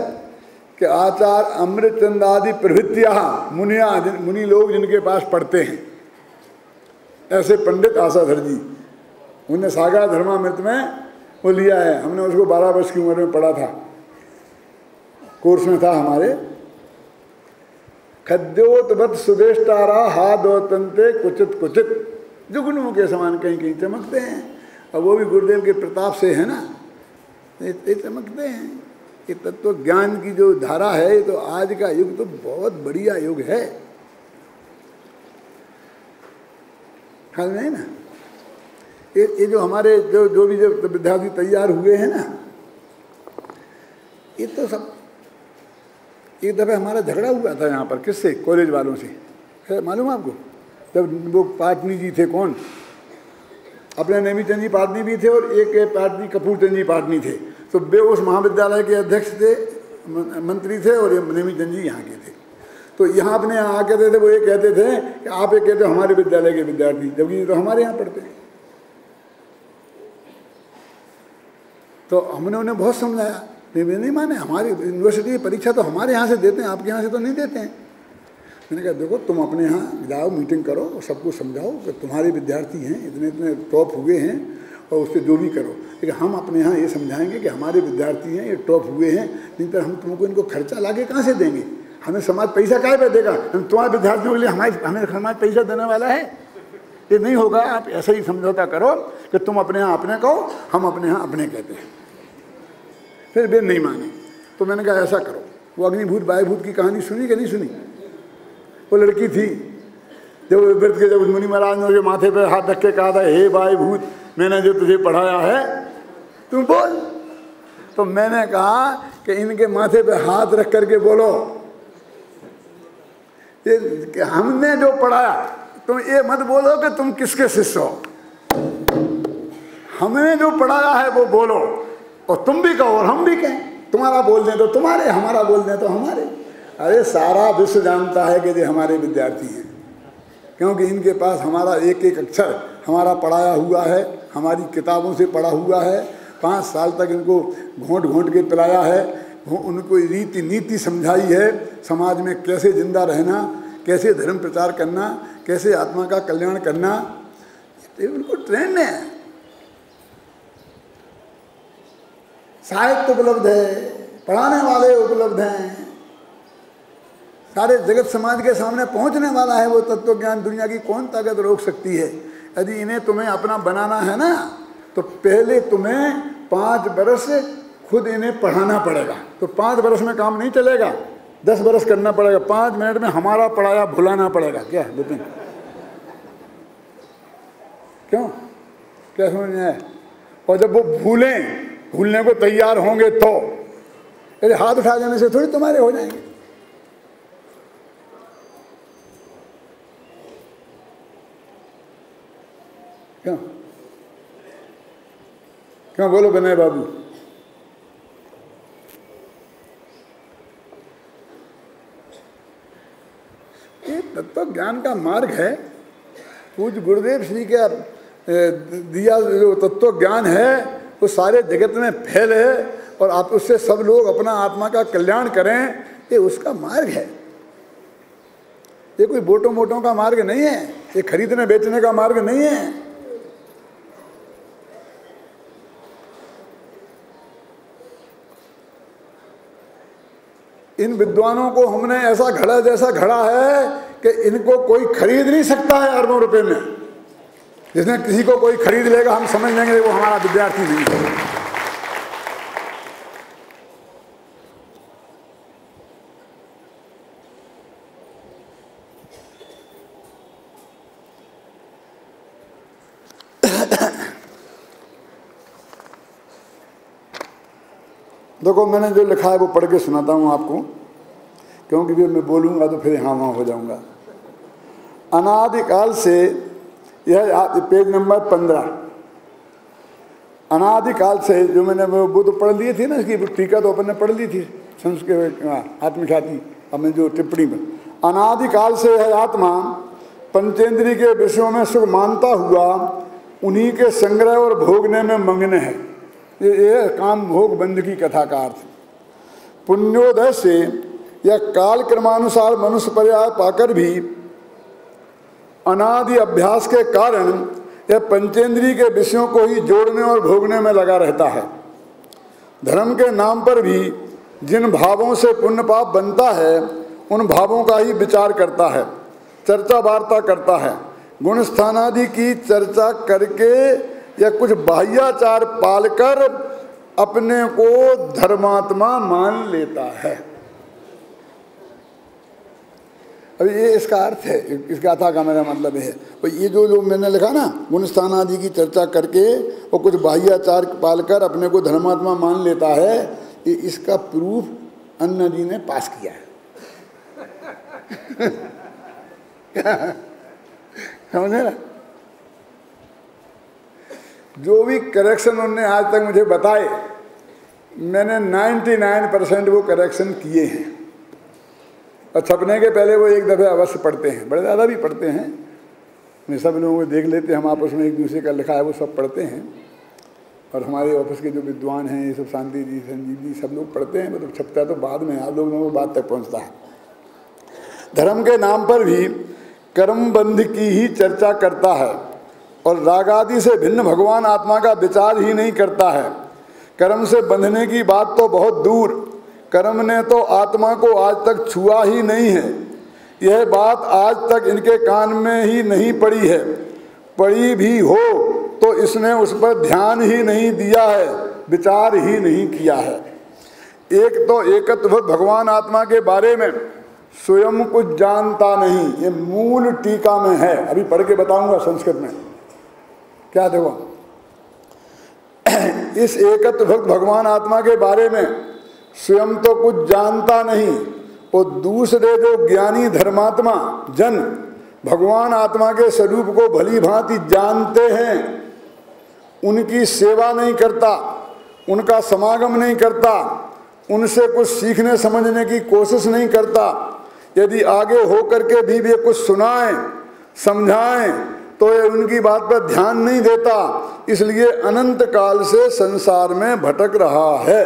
कि आचार्य अमृतचंद आदि प्रभृतिया मुनि लोग जिनके पास पढ़ते हैं, ऐसे पंडित आसाधर जी, उन्हें सागर धर्मामृत में वो लिया है। हमने उसको 12 वर्ष की उम्र में पढ़ा था, कोर्स में था हमारे। खद्योतवत सुदेष्टारा हादोतंते कुचित कुचित, जुगनू के समान कहीं कहीं चमकते हैं। और वो भी गुरुदेव के प्रताप से है ना, ये चमकते हैं। ये तत्व ज्ञान की जो धारा है, ये तो आज का युग तो बहुत बढ़िया युग है, ख्याल नहीं ना? ये जो हमारे जो भी विद्यार्थी तैयार हुए हैं ना, ये तो सब। एक दफ़े हमारा झगड़ा हुआ था यहाँ पर, किससे? कॉलेज वालों से। है मालूम आपको? जब वो पाटनी जी थे, कौन अपने नेमीचंद जी पाटनी भी थे और एक पाटनी कपूरचंद जी पाटनी थे। तो वे उस महाविद्यालय के अध्यक्ष थे, मंत्री थे, और ये नेमीचंद जी यहाँ के थे। तो यहाँ अपने यहाँ आके थे, वो ये कहते थे कि आप ये कहते हो हमारे विद्यालय के विद्यार्थी, जबकि ये तो हमारे यहाँ पढ़ते हैं। तो हमने उन्हें बहुत समझाया, नहीं माने। हमारी यूनिवर्सिटी की परीक्षा तो हमारे यहाँ से देते हैं, आपके यहाँ से तो नहीं देते हैं। मैंने कहा देखो, तुम अपने यहाँ जाओ, मीटिंग करो और सबको समझाओ कि तुम्हारे विद्यार्थी हैं, इतने इतने टॉप हुए हैं, और उससे जो भी करो। लेकिन हम अपने यहाँ ये समझाएंगे कि हमारे विद्यार्थी हैं, ये टॉप हुए हैं, नहीं तो हम तुमको इनको खर्चा लाके कहाँ से देंगे? हमें समाज पैसा काहे पे देगा? तुम्हारे विद्यार्थियों के लिए हमें समाज पैसा देने वाला है? ये नहीं होगा। आप ऐसा ही समझौता करो कि तुम अपने यहाँ अपने कहो, हम अपने यहाँ अपने कहते हैं। फिर वे नहीं माने। तो मैंने कहा ऐसा करो, वो अग्निभूत वायुभूत की कहानी सुनी कि नहीं सुनी? वो लड़की थी, जब व्रत के जब मुनि महाराज ने उसके माथे पे हाथ रख के कहा था, हे वायुभूत, मैंने जो तुझे पढ़ाया है तुम बोल। तो मैंने कहा कि इनके माथे पे हाथ रख करके बोलो, ये हमने जो पढ़ाया, तुम ये मत बोलो कि तुम किसके शिष्य हो। हमने जो पढ़ाया है वो बोलो, और तुम भी कहो और हम भी कहें। तुम्हारा बोल दें तो तुम्हारे, हमारा बोल दें तो हमारे। अरे सारा विश्व जानता है कि ये हमारे विद्यार्थी हैं, क्योंकि इनके पास हमारा एक एक अक्षर हमारा पढ़ाया हुआ है, हमारी किताबों से पढ़ा हुआ है। 5 साल तक इनको घोंट घोंट के पिलाया है, उनको रीति नीति समझाई है, समाज में कैसे जिंदा रहना, कैसे धर्म प्रचार करना, कैसे आत्मा का कल्याण करना, ये उनको ट्रेंड है। साहित्य उपलब्ध है, पढ़ाने वाले उपलब्ध हैं, सारे जगत समाज के सामने पहुंचने वाला है वो तत्व ज्ञान। दुनिया की कौन ताकत रोक सकती है? यदि इन्हें तुम्हें अपना बनाना है ना, तो पहले तुम्हें 5 बरस खुद इन्हें पढ़ाना पड़ेगा। तो 5 बरस में काम नहीं चलेगा, 10 बरस करना पड़ेगा। 5 मिनट में हमारा पढ़ाया भुलाना पड़ेगा। क्या विपिन, क्यों, क्या समझ में आया? और जब वो भूलने को तैयार होंगे तो, अरे हाथ उठा देने से थोड़ी तुम्हारे हो जाएंगे। क्यों क्यों बोलो विनय बाबू? ये तत्व ज्ञान का मार्ग है। पूज्य गुरुदेव श्री का दिया जो तत्व ज्ञान है वो सारे जगत में फैल है, और आप उससे सब लोग अपना आत्मा का कल्याण करें, ये उसका मार्ग है। ये कोई बोटो मोटों का मार्ग नहीं है, ये खरीदने बेचने का मार्ग नहीं है। इन विद्वानों को हमने ऐसा घड़ा जैसा घड़ा है कि इनको कोई खरीद नहीं सकता है अरबों रुपए में। जिसने किसी को कोई खरीद लेगा, हम समझ लेंगे वो हमारा विद्यार्थी नहीं है। देखो, मैंने जो लिखा है वो पढ़ के सुनाता हूँ आपको, क्योंकि फिर मैं बोलूँगा तो फिर हाँ वहाँ हो जाऊँगा। अनादिकाल से, यह पेज नंबर 15, अनादिकाल से, जो मैंने वो तो पढ़ लिए थे ना, इसकी टीका तो अपन ने पढ़ ली थी संस्कृत आत्मख्याति, अपने जो टिप्पणी में, अनादिकाल से यह आत्मा पंचेंद्रिय के विषयों में सुख मानता हुआ उन्हीं के संग्रह और भोगने में मग्न है। ये काम भोग बंध की कथा का अर्थ। पुण्योदय से या काल क्रमानुसार मनुष्य पर्याय पाकर भी अनादि अभ्यास के कारण यह पंचेंद्रिय के विषयों को ही जोड़ने और भोगने में लगा रहता है। धर्म के नाम पर भी जिन भावों से पुण्य पाप बनता है उन भावों का ही विचार करता है, चर्चा वार्ता करता है, गुण स्थानादि की चर्चा करके या कुछ बाह्याचार पालकर अपने को धर्मात्मा मान लेता है। अब ये इसका अर्थ है, इस गाथा का मेरा मतलब है, तो ये जो मैंने लिखा ना, गुण स्थान आदि की चर्चा करके और कुछ बाह्याचार पालकर अपने को धर्मात्मा मान लेता है, ये इसका प्रूफ अन्ना जी ने पास किया है। समझे ना? जो भी करेक्शन उन्होंने आज तक मुझे बताए, मैंने 99% वो करेक्शन किए हैं। और छपने के पहले वो एक दफ़े अवश्य पढ़ते हैं, बड़े ज़्यादा भी पढ़ते हैं, मैं सब लोगों को देख लेते हैं, हम आपस में एक दूसरे का लिखा है वो सब पढ़ते हैं। और हमारे ऑफिस के जो विद्वान हैं, ये सब शांति जी, संजीव जी, सब लोग पढ़ते हैं। मतलब छपता है तो बाद में आप लोगों को बात तक पहुँचता है। धर्म के नाम पर भी कर्म बंध की ही चर्चा करता है और राग आदि से भिन्न भगवान आत्मा का विचार ही नहीं करता है। कर्म से बंधने की बात तो बहुत दूर, कर्म ने तो आत्मा को आज तक छुआ ही नहीं है। यह बात आज तक इनके कान में ही नहीं पड़ी है, पड़ी भी हो तो इसने उस पर ध्यान ही नहीं दिया है, विचार ही नहीं किया है। एक तो एकत्व भगवान आत्मा के बारे में स्वयं कुछ जानता नहीं, ये मूल टीका में है, अभी पढ़ के बताऊंगा संस्कृत में क्या देखो। इस एकत्व भक्त भगवान आत्मा के बारे में स्वयं तो कुछ जानता नहीं और दूसरे जो ज्ञानी धर्मात्मा जन भगवान आत्मा के स्वरूप को भली भांति जानते हैं, उनकी सेवा नहीं करता, उनका समागम नहीं करता, उनसे कुछ सीखने समझने की कोशिश नहीं करता। यदि आगे हो करके भी वे कुछ सुनाएं समझाएं तो ये उनकी बात पर ध्यान नहीं देता, इसलिए अनंत काल से संसार में भटक रहा है।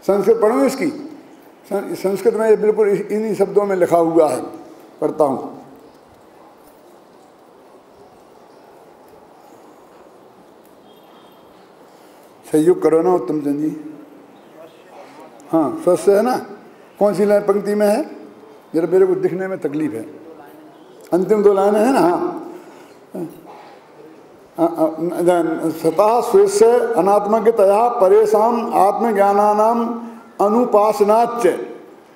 संस्कृत पढ़ूं इसकी, संस्कृत में ये बिल्कुल इन्हीं शब्दों में लिखा हुआ है, पढ़ता हूं। सहयोग करो ना उत्तम चंद जी। हाँ स्वस्थ है ना? कौन सी लाइन पंक्ति में है? जरा मेरे को दिखने में तकलीफ है। अंतिम 2 लाइन है ना? हाँ, स्वतः स्वेच्छ अनात्मकतया परेशान आत्मज्ञानानाम अनुपासनाच्च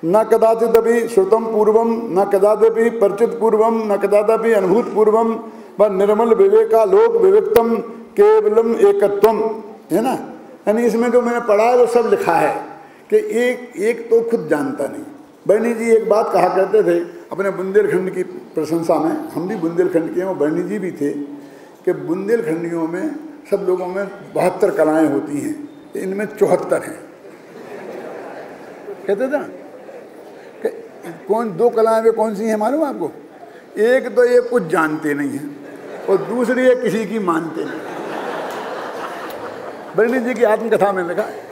न कदाचिदपि श्रुतम पूर्वम न कदाचिदपि परिचित पूर्वम न कदाचिदपि अनुभूत पूर्वम व निर्मल विवेकालोक विवेक्तम केवलम एकत्वम, है ना? यानी इसमें जो मैंने पढ़ा है वो सब लिखा है कि एक तो खुद जानता नहीं। बर्नी जी एक बात कहा करते थे अपने बुंदेलखंड की प्रशंसा में, हम भी बुंदेलखंड के हैं और बर्नी जी भी थे, कि बुंदेलखंडियों में सब लोगों में 72 कलाएँ होती हैं, इनमें 74 हैं। कहते थे ना कौन 2 कलाएँ वे कौन सी हैं मालूम आपको? एक तो ये कुछ जानते नहीं हैं और दूसरी ये किसी की मानते नहीं। बर्नी जी की आत्मकथा में लिखा है।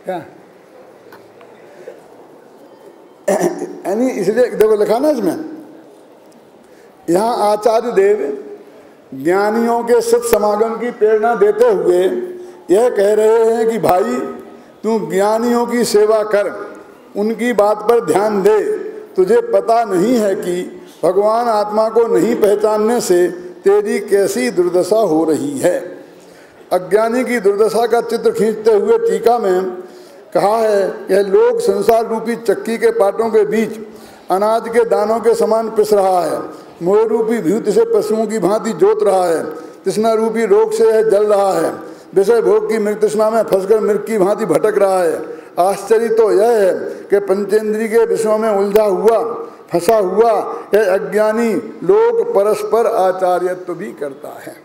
क्या यानी इसलिए देखो लिखा ना इसमें, यहाँ आचार्य देव ज्ञानियों के सत समागम की प्रेरणा देते हुए यह कह रहे हैं कि भाई तू ज्ञानियों की सेवा कर, उनकी बात पर ध्यान दे। तुझे पता नहीं है कि भगवान आत्मा को नहीं पहचानने से तेरी कैसी दुर्दशा हो रही है। अज्ञानी की दुर्दशा का चित्र खींचते हुए टीका में कहा है, यह लोक संसार रूपी चक्की के पाटों के बीच अनाज के दानों के समान पिस रहा है। मोह रूपी भूत से पशुओं की भांति जोत रहा है। तृष्णा रूपी रोग से यह जल रहा है। विषय भोग की मृत तृष्णा में फंसकर मृग की भांति भटक रहा है। आश्चर्य तो यह है कि पंचेंद्रिय के विषयों में उलझा हुआ फंसा हुआ यह अज्ञानी लोग परस्पर आचार्यत्व भी करता है।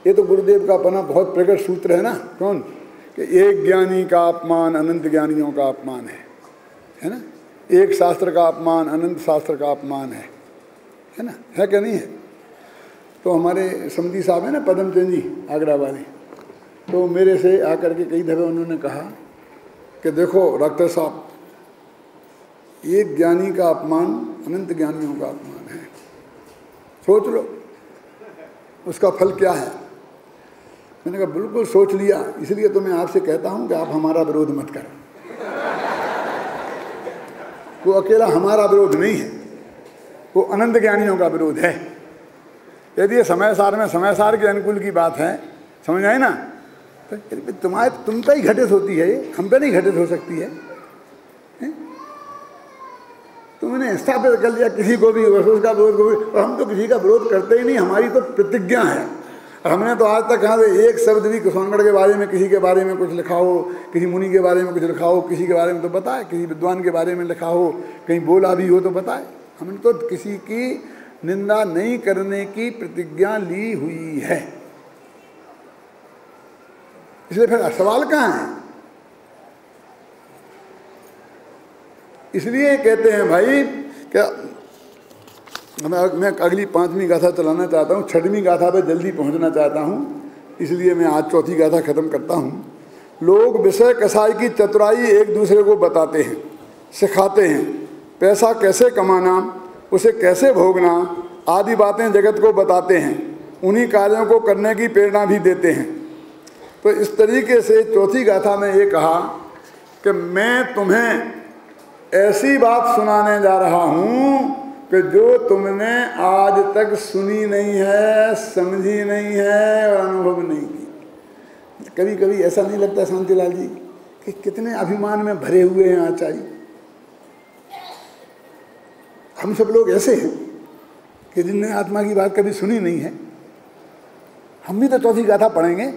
ये तो गुरुदेव का अपना बहुत प्रकट सूत्र है ना, कौन कि एक ज्ञानी का अपमान अनंत ज्ञानियों का अपमान है ना, एक शास्त्र का अपमान अनंत शास्त्र का अपमान है ना, है क्या नहीं है। तो हमारे समधी साहब है ना पदमचंद जी आगरा वाले, तो मेरे से आकर के कई दफ़े उन्होंने कहा कि देखो डॉक्टर साहब, एक ज्ञानी का अपमान अनंत ज्ञानियों का अपमान है, सोच लो उसका फल क्या है। मैंने कहा बिल्कुल सोच लिया, इसलिए तो मैं आपसे कहता हूं कि आप हमारा विरोध मत करो। वो अकेला हमारा विरोध नहीं है, वो अनंत ज्ञानियों का विरोध है। यदि ये समय सार में समय सार के अनुकूल की बात है, समझ आए ना, तो तुम पे ही घटित होती है, हम पे नहीं घटित हो सकती है। तुमने स्थापित कर लिया किसी को भी उसका विरोध को भी, और हम तो किसी का विरोध करते ही नहीं, हमारी तो प्रतिज्ञा है। हमने तो आज तक कहा एक शब्द भी किशनगढ़ के बारे में, किसी के बारे में कुछ लिखा हो, किसी मुनि के बारे में कुछ लिखा हो, किसी के बारे में तो बताए, किसी विद्वान के बारे में लिखा हो, कहीं बोला भी हो तो बताए। हमने तो किसी की निंदा नहीं करने की प्रतिज्ञा ली हुई है, इसलिए फिर सवाल कहाँ है। इसलिए कहते हैं भाई क्या, मैं अगली 5वीं गाथा चलाना चाहता हूँ, 6वीं गाथा पे जल्दी पहुँचना चाहता हूँ, इसलिए मैं आज 4थी गाथा खत्म करता हूँ। लोग विषय कसाई की चतुराई एक दूसरे को बताते हैं, सिखाते हैं, पैसा कैसे कमाना, उसे कैसे भोगना आदि बातें जगत को बताते हैं, उन्हीं कार्यों को करने की प्रेरणा भी देते हैं। तो इस तरीके से 4थी गाथा में ये कहा कि मैं तुम्हें ऐसी बात सुनाने जा रहा हूँ कि जो तुमने आज तक सुनी नहीं है, समझी नहीं है और अनुभव नहीं की। कभी कभी ऐसा नहीं लगता शांतिलाल जी कि कितने अभिमान में भरे हुए हैं आचार्य। हम सब लोग ऐसे हैं कि जिनने आत्मा की बात कभी सुनी नहीं है। हम भी तो 4थी गाथा पढ़ेंगे,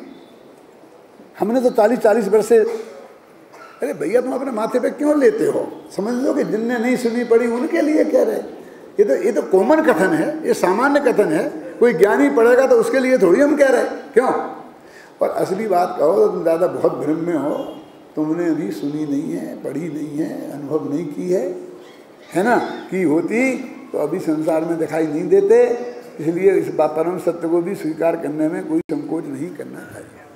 हमने तो 40-40 वर्ष से। अरे भैया तुम अपने माथे पे क्यों लेते हो, समझ लो कि जिनने नहीं सुनी पड़ी उनके लिए कह रहे। ये तो कॉमन कथन है, ये सामान्य कथन है। कोई ज्ञानी पढ़ेगा तो उसके लिए थोड़ी हम कह रहे, क्यों। और असली बात कहो तो तुम ज़्यादा बहुत भ्रम में हो, तुमने अभी सुनी नहीं है, पढ़ी नहीं है, अनुभव नहीं की है ना। की होती तो अभी संसार में दिखाई नहीं देते। इसलिए इस परम सत्य को भी स्वीकार करने में कोई संकोच नहीं करना चाहिए।